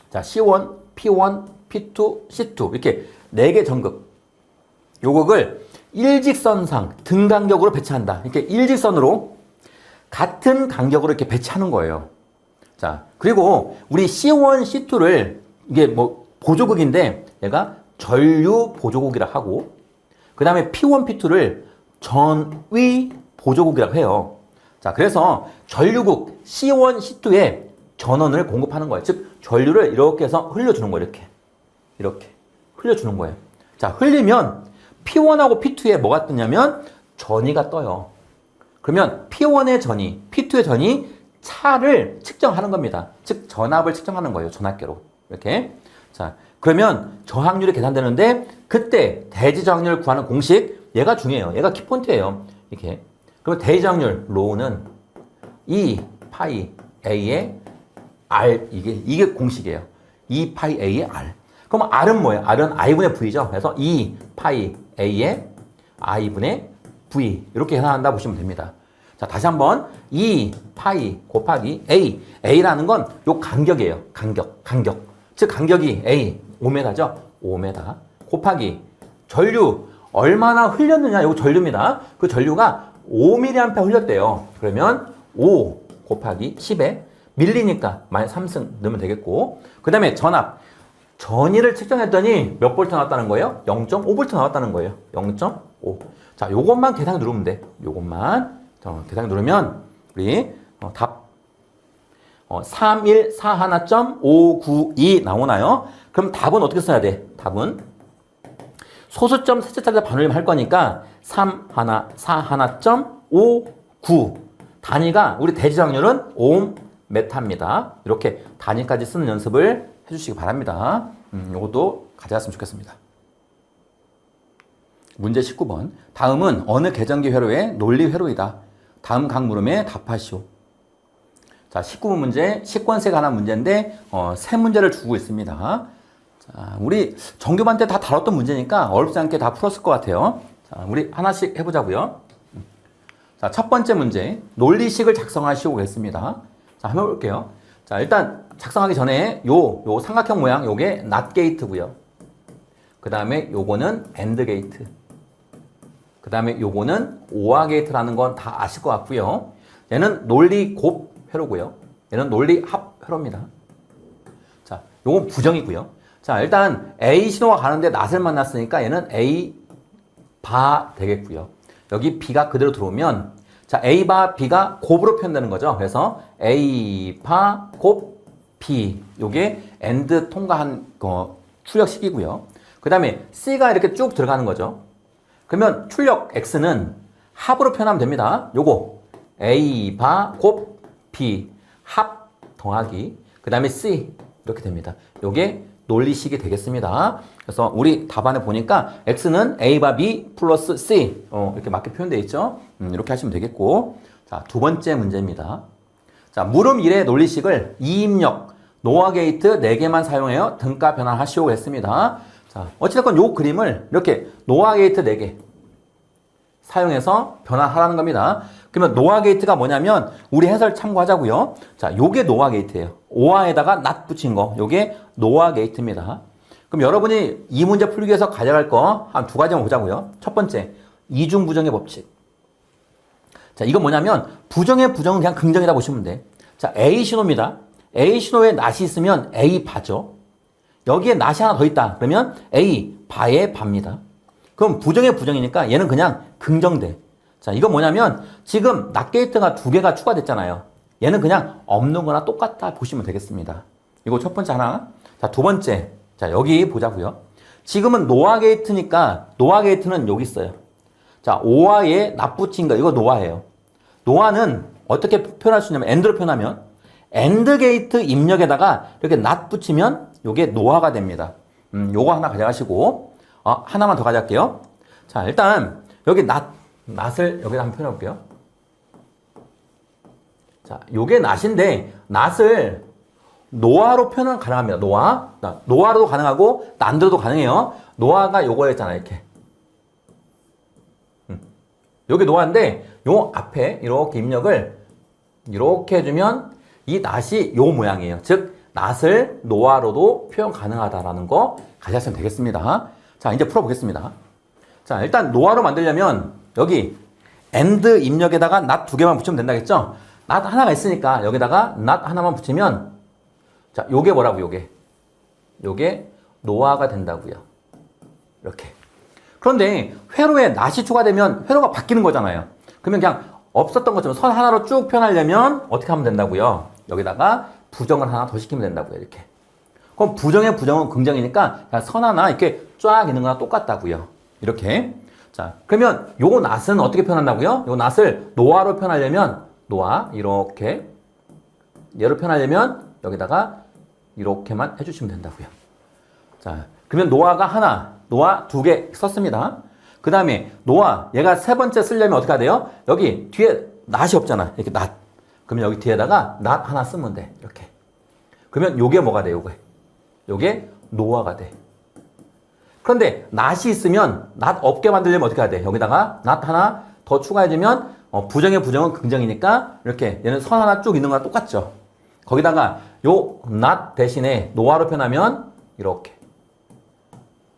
자, C1, P1, P2, C2 이렇게 4개 전극 요극을 일직선상 등간격으로 배치한다. 이렇게 일직선으로 같은 간격으로 이렇게 배치하는 거예요. 자, 그리고 우리 C1, C2를 이게 뭐 보조극인데 얘가 전류 보조극이라 하고 그 다음에 P1, P2를 전위 보조극이라고 해요. 자, 그래서 전류극 C1, C2에 전원을 공급하는 거예요. 즉 전류를 이렇게 해서 흘려주는 거예요. 이렇게 흘려주는 거예요. 자, 흘리면 P1하고 P2에 뭐가 뜨냐면 전위가 떠요. 그러면 P1의 전위, P2의 전위 차를 측정하는 겁니다. 즉 전압을 측정하는 거예요. 전압계로 이렇게. 자, 그러면 저항률이 계산되는데 그때 대지 저항률을 구하는 공식 얘가 중요해요. 얘가 키포인트예요. 이렇게. 그럼 대지 저항률 로우는 E 파이 A의 R 이게 공식이에요. E 파이 A의 R. 그럼 R은 뭐예요? R은 I분의 V죠. 그래서 E 파이 A의 I분의 V 이렇게 계산한다 보시면 됩니다. 자, 다시 한번 E 파이 곱하기 A. A라는 건 요 간격이에요. 간격. 즉 간격이 A 5m죠. 5m 곱하기 전류 얼마나 흘렸느냐. 요거 전류입니다. 그 전류가 5mA 흘렸대요. 그러면 5 곱하기 10에 밀리니까 마이너스 3승 넣으면 되겠고 그 다음에 전압 전위를 측정했더니 몇 볼트 나왔다는 거예요? 0.5볼트 나왔다는 거예요. 0.5. 자, 요것만 계산 누르면 돼. 요것만 계산 누르면 우리 답 3141.592 나오나요? 그럼 답은 어떻게 써야 돼? 답은 소수점 셋째 자리에 반올림 할 거니까 3141.59 단위가 우리 대지 저항률은 오hm 메타입니다. 이렇게 단위까지 쓰는 연습을 해주시기 바랍니다. 요것도 가져갔으면 좋겠습니다. 문제 19번. 다음은 어느 계전기 회로의 논리 회로이다. 다음 각 물음에 답하시오. 자, 19번 문제, 식권세 관한 문제인데 세 문제를 주고 있습니다. 자, 우리 정규반 때 다 다뤘던 문제니까 어렵지 않게 다 풀었을 것 같아요. 자, 우리 하나씩 해보자고요. 자, 첫 번째 문제, 논리식을 작성하시오 겠습니다. 자, 한번 해볼게요. 자, 일단 작성하기 전에 요 삼각형 모양 요게 낫 게이트고요. 그 다음에 요거는 엔드 게이트. 그 다음에 요거는 오화 게이트라는 건 다 아실 것 같고요. 얘는 논리 곱 회로고요. 얘는 논리 합 회로입니다. 자, 요건 부정이고요. 자, 일단 A 신호가 가는데 낫을 만났으니까 얘는 A 바 되겠고요. 여기 B가 그대로 들어오면 자, A 바 B가 곱으로 표현되는 거죠. 그래서 A 바 곱 B 요게 엔드 통과한 출력식이고요. 그 다음에 C가 이렇게 쭉 들어가는 거죠. 그러면 출력 X는 합으로 표현하면 됩니다. 요거 A 바 곱 B 합 더하기 그 다음에 C 이렇게 됩니다. 요게 논리식이 되겠습니다. 그래서 우리 답안에 보니까 X는 A 바 B 플러스 C 이렇게 맞게 표현되어 있죠. 이렇게 하시면 되겠고 자, 두 번째 문제입니다. 자, 물음 1의 논리식을 이입력 노화 게이트 4개만 사용하여 등가 변환하시오 했습니다. 자, 어찌됐건 요 그림을 이렇게 노화 게이트 4개 사용해서 변환하라는 겁니다. 그러면 노화 게이트가 뭐냐면 우리 해설 참고하자고요. 자, 요게 노화 게이트예요. 오화에다가 낫 붙인 거. 요게 노화 게이트입니다. 그럼 여러분이 이 문제 풀기 위해서 가져갈 거 한 두 가지만 보자고요. 첫 번째, 이중 부정의 법칙. 자, 이건 뭐냐면 부정의 부정은 그냥 긍정이다 보시면 돼. 자, A 신호입니다. A 신호에 낫이 있으면 A 바죠. 여기에 낫이 하나 더 있다. 그러면 A 바의 바입니다. 그럼 부정의 부정이니까 얘는 그냥 긍정돼. 자, 이건 뭐냐면 지금 낫 게이트가 2개가 추가됐잖아요. 얘는 그냥 없는 거나 똑같다 보시면 되겠습니다. 이거 첫 번째 하나. 자, 두 번째. 자, 여기 보자고요. 지금은 노화 게이트니까 노화 게이트는 여기 있어요. 자, 오화에 낫 붙인 거 이거 노화예요. 노화는 어떻게 표현할 수 있냐면 엔드로 표현하면 엔드 게이트 입력에다가 이렇게 낫 붙이면 이게 노화가 됩니다. 요거 하나 가져가시고 하나만 더 가져갈게요. 자, 일단 여기 낫을 여기다 한번 표현해 볼게요. 자, 요게 낫인데, 낫을 노아로 표현은 가능합니다. 노아. 노아로도 가능하고, 난드로도 가능해요. 노아가 요거였잖아요, 이렇게. 여기 노아인데, 요 앞에 이렇게 입력을 이렇게 해주면, 이 낫이 요 모양이에요. 즉, 낫을 노아로도 표현 가능하다라는 거 가져가시면 되겠습니다. 자, 이제 풀어보겠습니다. 자, 일단 노아로 만들려면, 여기, and 입력에다가 낫 두 개만 붙이면 된다겠죠? 낫 하나가 있으니까 여기다가 낫 하나만 붙이면 자, 요게 뭐라고 요게 노아가 된다고요. 이렇게. 그런데 회로에 낫이 추가되면 회로가 바뀌는 거잖아요. 그러면 그냥 없었던 것처럼 선 하나로 쭉 표현하려면 어떻게 하면 된다고요? 여기다가 부정을 하나 더 시키면 된다고요. 이렇게. 그럼 부정의 부정은 긍정이니까 그냥 선 하나 이렇게 쫙 있는 거랑 똑같다고요. 이렇게. 자, 그러면 요 낫은 어떻게 표현한다고요? 요 낫을 노아로 표현하려면 노아 이렇게 얘로 표현하려면 여기다가 이렇게만 해주시면 된다고요. 자, 그러면 노아가 하나, 노아 두 개 썼습니다. 그 다음에 노아 얘가 세 번째 쓰려면 어떻게 해야 돼요? 여기 뒤에 낫이 없잖아. 이렇게 낫. 그러면 여기 뒤에다가 낫 하나 쓰면 돼. 이렇게. 그러면 요게 뭐가 돼? 요게 노아가 돼. 그런데 낫이 있으면 낫 없게 만들려면 어떻게 해야 돼? 여기다가 낫 하나 더 추가해주면 부정의 부정은 긍정이니까 이렇게 얘는 선 하나 쭉 있는 거랑 똑같죠. 거기다가 요 not 대신에 노아로 표현하면 이렇게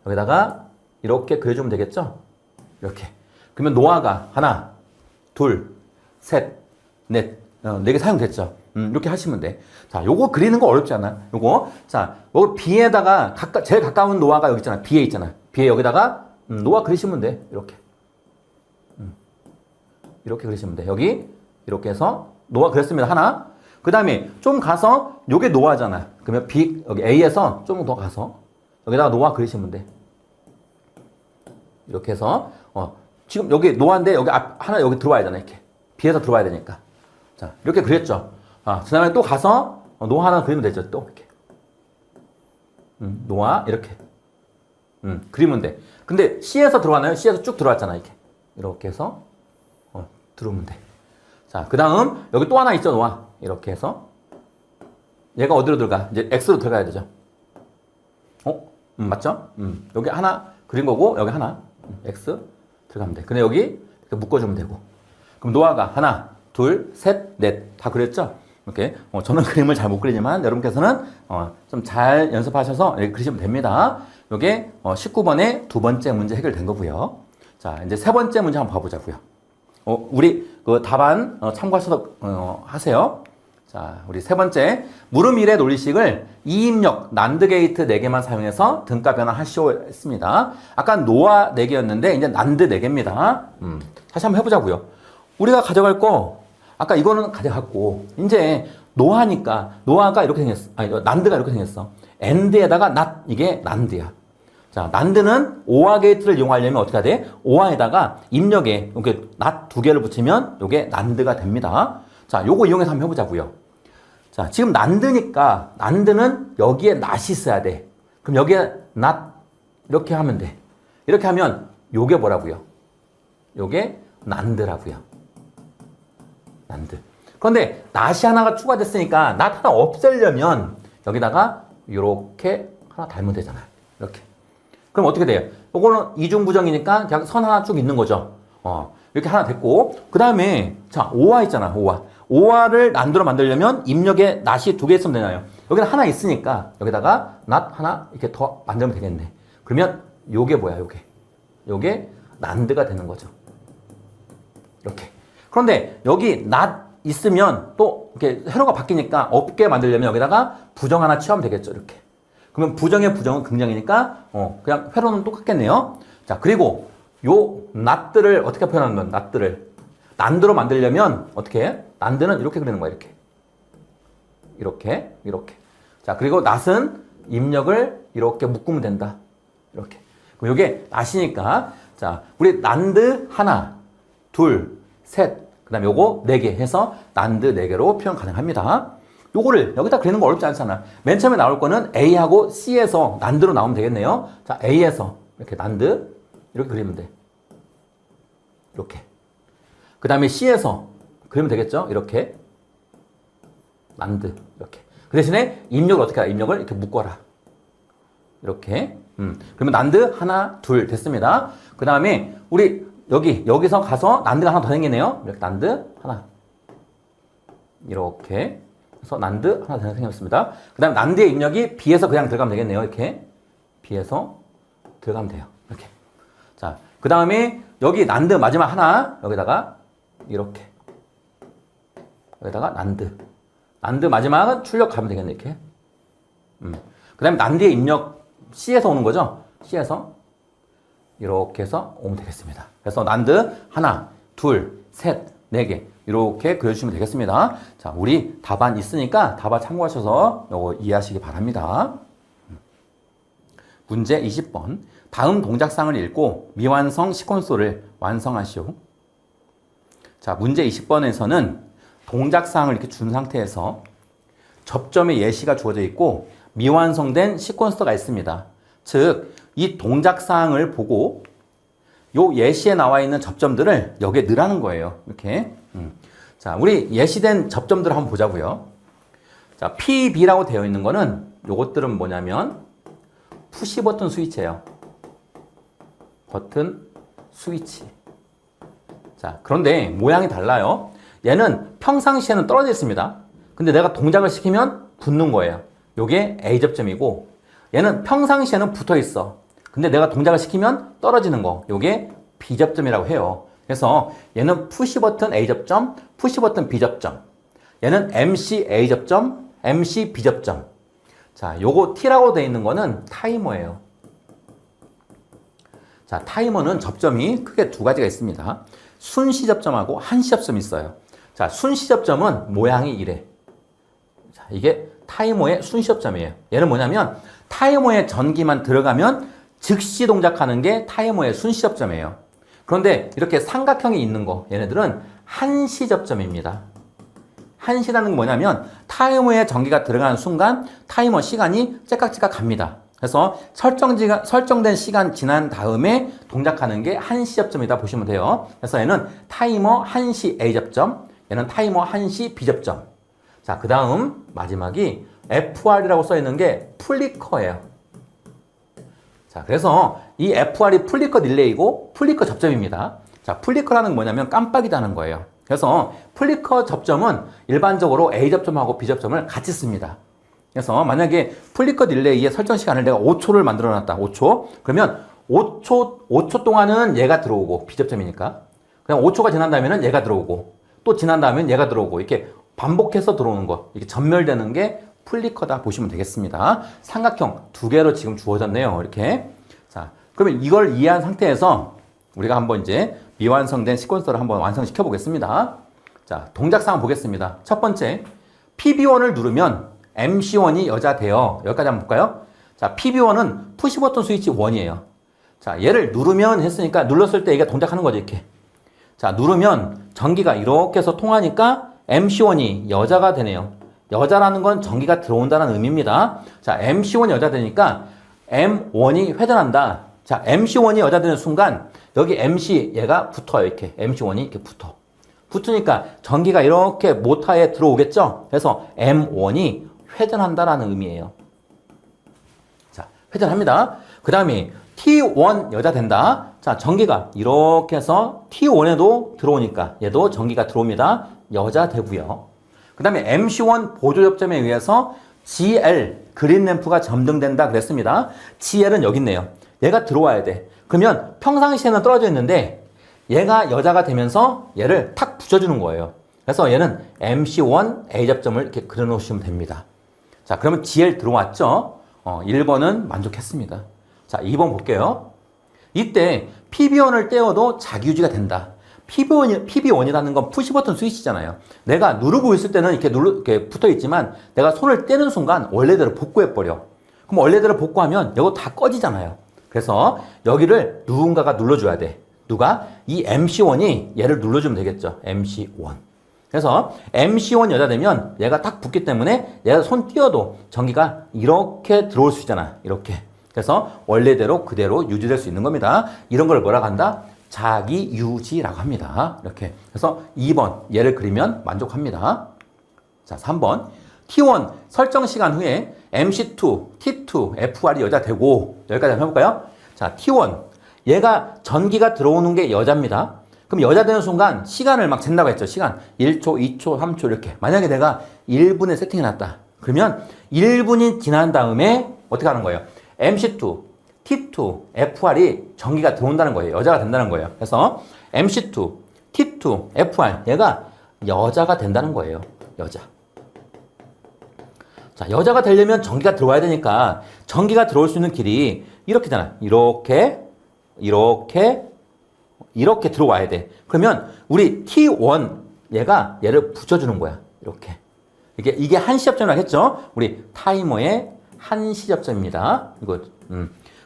여기다가 이렇게 그려주면 되겠죠. 이렇게. 그러면 노아가 하나, 둘, 셋, 넷, 네 개 사용됐죠. 이렇게 하시면 돼. 자, 요거 그리는 거 어렵지 않아? 요거. 자, 요거 B에다가 제일 가까운 노아가 여기 있잖아. B에 있잖아. B에 여기다가 노아 그리시면 돼. 이렇게. 이렇게 그리시면 돼. 여기 이렇게 해서 노아 그렸습니다. 하나. 그 다음에 좀 가서 요게 노아잖아. 그러면 B 여기 A에서 좀 더 가서 여기다가 노아 그리시면 돼. 이렇게 해서 지금 여기 노아인데 여기 앞 하나 여기 들어와야 되잖아. 이렇게 B에서 들어와야 되니까. 자, 이렇게 그렸죠. 그 다음에 또 가서 노아 하나 그리면 되죠. 또 이렇게. 노아 이렇게. 그리면 돼. 근데 C에서 들어왔나요? C에서 쭉 들어왔잖아. 이렇게 해서 들어오면 돼. 자, 그 다음 여기 또 하나 있죠. 노아. 이렇게 해서 얘가 어디로 들어가? 이제 X로 들어가야 되죠. 맞죠? 여기 하나 그린 거고 여기 하나 X 들어가면 돼. 근데 여기 이렇게 묶어주면 되고. 그럼 노아가 하나, 둘, 셋, 넷 다 그렸죠? 이렇게 저는 그림을 잘 못 그리지만 여러분께서는 좀 잘 연습하셔서 이렇게 그리시면 됩니다. 이게 19번의 두 번째 문제 해결된 거고요. 자, 이제 세 번째 문제 한번 봐보자고요. 우리 그 답안 참고하셔서 하세요. 자, 우리 세 번째 물음일의 논리식을 이입력 난드 게이트 4개만 사용해서 등가 변화하시오 했습니다. 아까 노아 4개였는데 이제 난드 4개입니다. 다시 한번 해보자고요. 우리가 가져갈 거 아까 이거는 가져갔고 이제 노아가 이렇게 생겼어. 아니 난드가 이렇게 생겼어. and에다가 not 이게 난드야. 자, 난드는 오화 게이트를 이용하려면 어떻게 해야 돼? 오화에다가 입력에 이렇게 not 두 개를 붙이면 이게 난드가 됩니다. 자, 요거 이용해서 한번 해보자고요. 자, 지금 난드니까 난드는 여기에 not이 있어야 돼. 그럼 여기에 not 이렇게 하면 돼. 이렇게 하면 요게 뭐라고요? 요게 난드라고요. 난드. 그런데 not이 하나가 추가됐으니까 not 하나 없애려면 여기다가 이렇게 하나 달면 되잖아요. 이렇게. 그럼 어떻게 돼요? 요거는 이중부정이니까 그냥 선 하나 쭉 있는 거죠. 이렇게 하나 됐고 그 다음에 자 오화 있잖아. 오화를 난드로 만들려면 입력에 not이 두 개 있으면 되나요? 여기는 하나 있으니까 여기다가 not 하나 이렇게 더 만들면 되겠네. 그러면 요게 뭐야? 요게 난드가 되는 거죠. 이렇게. 그런데 여기 not 있으면 또 이렇게 회로가 바뀌니까 없게 만들려면 여기다가 부정 하나 취하면 되겠죠. 이렇게. 그러면 부정의 부정은 긍정이니까 그냥 회로는 똑같겠네요. 자, 그리고 요 not들을 어떻게 표현하는 건 not들을 난드로 만들려면 어떻게 해? 난드는 이렇게 그리는 거야. 이렇게. 자, 그리고 not은 입력을 이렇게 묶으면 된다. 이렇게. 그럼 요게 not이니까 자, 우리 난드 하나, 둘, 셋, 그 다음에 요거 4개 해서 난드 4개로 표현 가능합니다. 요거를 여기다 그리는 거 어렵지 않잖아. 맨 처음에 나올 거는 A하고 C에서 난드로 나오면 되겠네요. 자, A에서 이렇게 난드 이렇게 그리면 돼. 이렇게. 그 다음에 C에서 그리면 되겠죠? 이렇게. 난드. 이렇게. 그 대신에 입력을 어떻게 하라? 입력을 이렇게 묶어라. 이렇게. 그러면 난드 하나, 둘 됐습니다. 그 다음에 우리 여기서 가서 난드가 하나 더 생기네요. 이렇게 난드 하나. 이렇게. 그래서 난드 하나 더 생겼습니다. 그 다음에 난드의 입력이 B에서 그냥 들어가면 되겠네요. 이렇게. B에서 들어가면 돼요. 이렇게. 자, 그 다음에 여기 난드 마지막 하나. 여기다가 이렇게. 여기다가 난드 마지막은 출력 가면 되겠네. 이렇게. 그 다음에 난드의 입력 C에서 오는 거죠. C에서 이렇게 해서 오면 되겠습니다. 그래서 난드 하나, 둘, 셋, 네 개 이렇게 그려주시면 되겠습니다. 자, 우리 답안 있으니까 답안 참고하셔서 이거 이해하시기 바랍니다. 문제 20번. 다음 동작상을 읽고 미완성 시퀀스를 완성하시오. 자, 문제 20번에서는 동작상을 이렇게 준 상태에서 접점의 예시가 주어져 있고 미완성된 시퀀스가 있습니다. 즉, 이 동작사항을 보고 요 예시에 나와 있는 접점들을 여기에 넣으라는 거예요. 이렇게. 자, 우리 예시된 접점들을 한번 보자고요. 자, PB라고 되어 있는 거는 요것들은 뭐냐면 푸시 버튼 스위치예요. 버튼 스위치. 자, 그런데 모양이 달라요. 얘는 평상시에는 떨어져 있습니다. 근데 내가 동작을 시키면 붙는 거예요. 요게 A 접점이고 얘는 평상시에는 붙어 있어. 근데 내가 동작을 시키면 떨어지는 거. 요게 B 접점이라고 해요. 그래서 얘는 푸시 버튼 A 접점, 푸시 버튼 B 접점. 얘는 MC A 접점, MC B 접점. 자, 요거 T라고 되어 있는 거는 타이머예요. 자, 타이머는 접점이 크게 두 가지가 있습니다. 순시 접점하고 한시 접점이 있어요. 자, 순시 접점은 모양이 이래. 자, 이게 타이머의 순시 접점이에요. 얘는 뭐냐면 타이머에 전기만 들어가면 즉시 동작하는 게 타이머의 순시 접점이에요. 그런데 이렇게 삼각형이 있는 거, 얘네들은 한시 접점입니다. 한시라는 건 뭐냐면 타이머에 전기가 들어가는 순간 타이머 시간이 째깍째깍 갑니다. 그래서 설정된 시간 지난 다음에 동작하는 게 한시 접점이다 보시면 돼요. 그래서 얘는 타이머 한시 A 접점, 얘는 타이머 한시 B 접점. 자, 그 다음 마지막이 FR이라고 써 있는 게 플리커예요. 자, 그래서 이 FR이 플리커 릴레이고 플리커 접점입니다. 자, 플리커라는 건 뭐냐면 깜빡이다는 거예요. 그래서 플리커 접점은 일반적으로 A 접점하고 B 접점을 같이 씁니다. 그래서 만약에 플리커 딜레이의 설정 시간을 내가 5초를 만들어 놨다. 5초. 그러면 5초 동안은 얘가 들어오고 B접점이니까. 그냥 5초가 지난 다음에는 얘가 들어오고 또 지난 다음엔 얘가 들어오고 이렇게 반복해서 들어오는 거. 이렇게 전멸되는 게 플리커다 보시면 되겠습니다. 삼각형 두 개로 지금 주어졌네요. 이렇게. 자, 그러면 이걸 이해한 상태에서 우리가 한번 이제 미완성된 시퀀서를 한번 완성시켜 보겠습니다. 자, 동작상황 보겠습니다. 첫 번째, PB1을 누르면 MC1이 여자 돼요. 여기까지 한번 볼까요? 자, PB1은 푸시 버튼 스위치 1이에요. 자, 얘를 누르면 했으니까 눌렀을 때 이게 동작하는 거죠, 이렇게. 자, 누르면 전기가 이렇게 해서 통하니까 MC1이 여자가 되네요. 여자라는 건 전기가 들어온다는 의미입니다. 자, MC1이 여자 되니까 M1이 회전한다. 자, MC1이 여자 되는 순간 여기 MC 얘가 붙어요. 이렇게 MC1이 이렇게 붙어. 붙으니까 전기가 이렇게 모터에 들어오겠죠? 그래서 M1이 회전한다라는 의미예요. 자, 회전합니다. 그 다음에 T1 여자 된다. 자, 전기가 이렇게 해서 T1에도 들어오니까 얘도 전기가 들어옵니다. 여자 되고요. 그 다음에 MC1 보조 접점에 의해서 GL 그린 램프가 점등된다 그랬습니다. GL은 여기 있네요. 얘가 들어와야 돼. 그러면 평상시에는 떨어져 있는데 얘가 여자가 되면서 얘를 탁 붙여주는 거예요. 그래서 얘는 MC1 A 접점을 이렇게 그려놓으시면 됩니다. 자, 그러면 GL 들어왔죠? 1번은 만족했습니다. 자, 2번 볼게요. 이때 PB1을 떼어도 자기유지가 된다. PB1이라는 건 푸시 버튼 스위치잖아요. 내가 누르고 있을 때는 이렇게 붙어 있지만 내가 손을 떼는 순간 원래대로 복구해버려. 그럼 원래대로 복구하면 이거 다 꺼지잖아요. 그래서 여기를 누군가가 눌러줘야 돼. 누가? 이 MC1이 얘를 눌러주면 되겠죠. MC1. 그래서 MC1 여자 되면 얘가 딱 붙기 때문에 얘가 손 띄어도 전기가 이렇게 들어올 수 있잖아. 이렇게. 그래서 원래대로 그대로 유지될 수 있는 겁니다. 이런 걸 뭐라고 한다? 자기 유지라고 합니다. 이렇게. 그래서 2번 얘를 그리면 만족합니다. 자, 3번. T1 설정 시간 후에 MC2, T2, FR이 여자 되고 여기까지 한번 해볼까요? 자, T1 얘가 전기가 들어오는 게 여자입니다. 그럼 여자 되는 순간 시간을 막 잰다고 했죠. 시간 1초, 2초, 3초 이렇게. 만약에 내가 1분에 세팅해놨다. 그러면 1분이 지난 다음에 어떻게 하는 거예요? MC2, T2, FR이 전기가 들어온다는 거예요. 여자가 된다는 거예요. 그래서 MC2, T2, FR 얘가 여자가 된다는 거예요. 여자. 자, 여자가 되려면 전기가 들어와야 되니까 전기가 들어올 수 있는 길이 이렇게잖아. 이렇게, 이렇게, 이렇게 들어와야 돼. 그러면 우리 T1 얘가 얘를 붙여주는 거야. 이렇게. 이게 한 시접점이라고 했죠? 우리 타이머의 한 시접점입니다. 이거,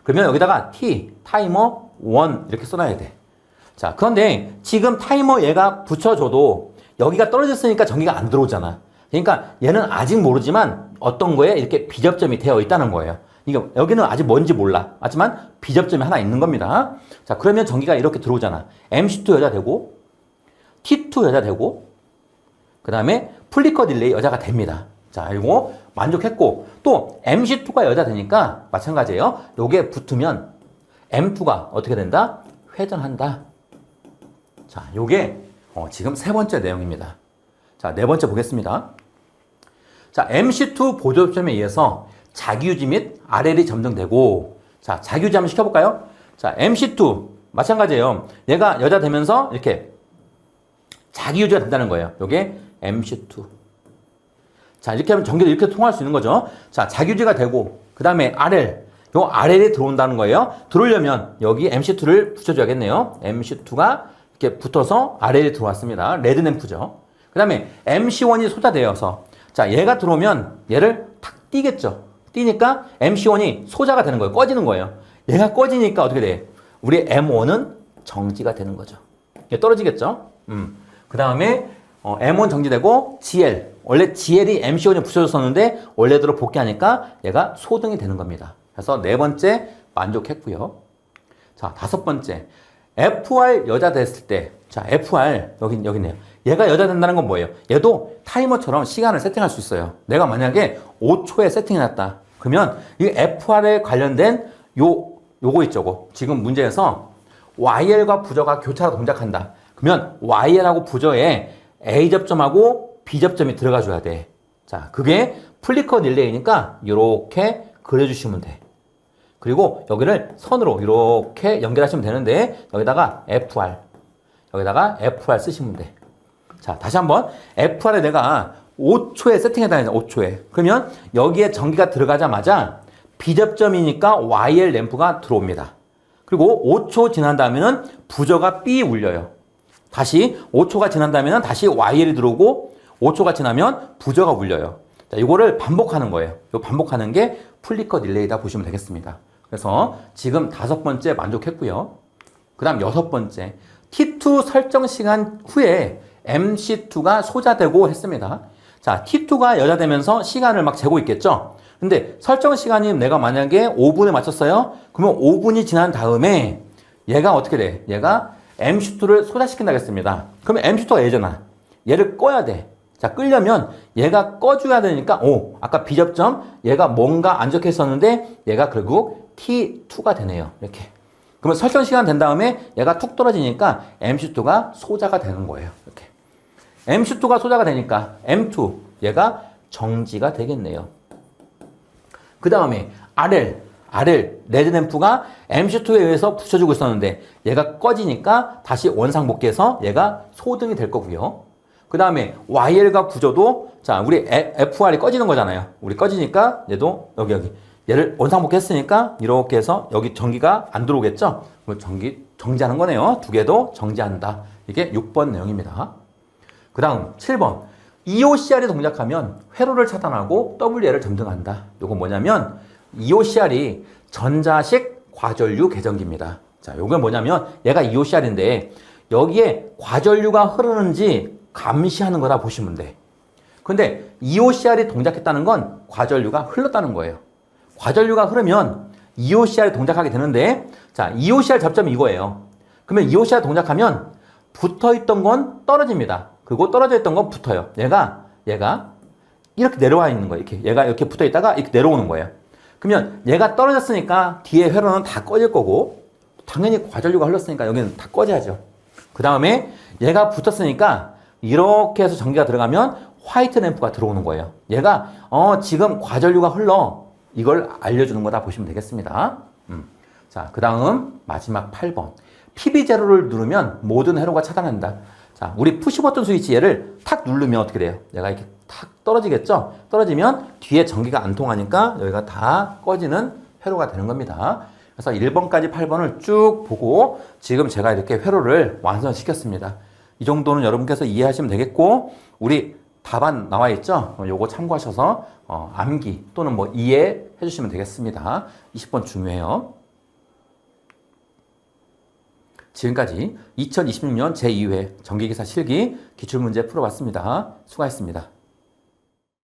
그러면 여기다가 T, 타이머 1 이렇게 써놔야 돼. 자, 그런데 지금 타이머 얘가 붙여줘도 여기가 떨어졌으니까 전기가 안 들어오잖아. 그러니까 얘는 아직 모르지만 어떤 거에 이렇게 비접점이 되어 있다는 거예요. 이게 여기는 아직 뭔지 몰라. 하지만 비접점이 하나 있는 겁니다. 자, 그러면 전기가 이렇게 들어오잖아. MC2 여자 되고, T2 여자 되고, 그 다음에 플리커 딜레이 여자가 됩니다. 자, 이거 만족했고, 또 MC2가 여자 되니까 마찬가지예요. 요게 붙으면 M2가 어떻게 된다? 회전한다. 자, 요게 지금 세 번째 내용입니다. 자, 네 번째 보겠습니다. 자, MC2 보조점에 의해서 자기유지 및 RL이 점등되고, 자, 자기유지 한번 시켜볼까요? 자, MC2 마찬가지예요. 얘가 여자 되면서 이렇게 자기유지가 된다는 거예요. 요게 MC2. 자, 이렇게 하면 전기를 이렇게 통할 수 있는 거죠. 자, 자기유지가 되고, 그 다음에 RL. 요 RL이 들어온다는 거예요. 들어오려면 여기 MC2를 붙여줘야겠네요. MC2가 이렇게 붙어서 RL이 들어왔습니다. 레드램프죠. 그 다음에 MC1이 소자되어서, 자, 얘가 들어오면 얘를 탁 띄겠죠. 띄니까 MC1이 소자가 되는 거예요. 꺼지는 거예요. 얘가 꺼지니까 어떻게 돼? 우리 M1은 정지가 되는 거죠. 얘 떨어지겠죠? 그 다음에 M1 정지되고 GL. 원래 GL이 MC1에 붙여졌었는데 원래대로 복귀하니까 얘가 소등이 되는 겁니다. 그래서 네 번째 만족했고요. 자, 다섯 번째. FR 여자 됐을 때, 자, FR 여기 있네요. 얘가 여자 된다는 건 뭐예요? 얘도 타이머처럼 시간을 세팅할 수 있어요. 내가 만약에 5초에 세팅해놨다. 그러면 이 FR에 관련된 요거 있죠. 지금 문제에서 YL과 부저가 교차로 동작한다. 그러면 YL하고 부저에 A 접점하고 B 접점이 들어가 줘야 돼. 자, 그게 플리커 릴레이니까 이렇게 그려주시면 돼. 그리고 여기를 선으로 이렇게 연결하시면 되는데 여기다가 FR 쓰시면 돼. 자, 다시 한번 FR에 내가 5초에 세팅해놔야 돼. 5초에. 그러면 여기에 전기가 들어가자마자 B접점이니까 YL 램프가 들어옵니다. 그리고 5초 지난 다음에는 부저가 B 울려요. 다시 5초가 지난 다음에는 다시 YL이 들어오고 5초가 지나면 부저가 울려요. 자, 이거를 반복하는 거예요. 이 반복하는 게 플리커 딜레이다 보시면 되겠습니다. 그래서 지금 다섯 번째 만족했고요. 그 다음 여섯 번째. T2 설정 시간 후에 MC2가 소자되고 했습니다. 자, T2가 여자되면서 시간을 막 재고 있겠죠? 근데 설정 시간이 내가 만약에 5분에 맞췄어요? 그러면 5분이 지난 다음에 얘가 어떻게 돼? 얘가 MC2를 소자시킨다고 했습니다. 그러면 MC2가 얘잖아. 얘를 꺼야 돼. 자, 끄려면 얘가 꺼줘야 되니까, 아까 B접점, 얘가 뭔가 안 적혀 있었는데 얘가 결국 T2가 되네요. 이렇게. 그러면 설정 시간 된 다음에 얘가 툭 떨어지니까 MC2가 소자가 되는 거예요. 이렇게. MC2가 소자가 되니까 M2, 얘가 정지가 되겠네요. 그 다음에 RL, 레드램프가 MC2에 의해서 붙여주고 있었는데 얘가 꺼지니까 다시 원상복귀해서 얘가 소등이 될 거고요. 그 다음에 YL과 부저도, 자, 우리 FR이 꺼지는 거잖아요. 우리 꺼지니까 얘도 여기. 얘를 원상복귀했으니까 이렇게 해서 여기 전기가 안 들어오겠죠? 정지하는 거네요. 두 개도 정지한다. 이게 6번 내용입니다. 그 다음 7번. EOCR이 동작하면 회로를 차단하고 WL을 점등한다. 이건 뭐냐면 EOCR이 전자식 과전류 계전기입니다. 자, 요건 뭐냐면 얘가 EOCR인데 여기에 과전류가 흐르는지 감시하는 거라 보시면 돼. 근데 EOCR이 동작했다는 건 과전류가 흘렀다는 거예요. 과전류가 흐르면 EOCR이 동작하게 되는데, 자, EOCR 접점이 이거예요. 그러면 EOCR 동작하면 붙어 있던 건 떨어집니다. 그리고 떨어져 있던 건 붙어요. 얘가 이렇게 내려와 있는 거예요. 이렇게 얘가 이렇게 붙어 있다가 이렇게 내려오는 거예요. 그러면 얘가 떨어졌으니까 뒤에 회로는 다 꺼질 거고 당연히 과전류가 흘렀으니까 여기는 다 꺼져야죠. 그 다음에 얘가 붙었으니까 이렇게 해서 전기가 들어가면 화이트 램프가 들어오는 거예요. 얘가 지금 과전류가 흘러 이걸 알려주는 거다 보시면 되겠습니다. 자, 그 다음 마지막 8번. PB0를 누르면 모든 회로가 차단한다. 자, 우리 푸시 버튼 스위치 얘를 탁 누르면 어떻게 돼요? 얘가 이렇게 탁 떨어지겠죠? 떨어지면 뒤에 전기가 안 통하니까 여기가 다 꺼지는 회로가 되는 겁니다. 그래서 1번까지 8번을 쭉 보고 지금 제가 이렇게 회로를 완성시켰습니다. 이 정도는 여러분께서 이해하시면 되겠고, 우리 답안 나와 있죠? 요거 참고하셔서 암기 또는 뭐 이해해 주시면 되겠습니다. 20번 중요해요. 지금까지 2026년 제2회 전기기사 실기 기출문제 풀어봤습니다. 수고하셨습니다.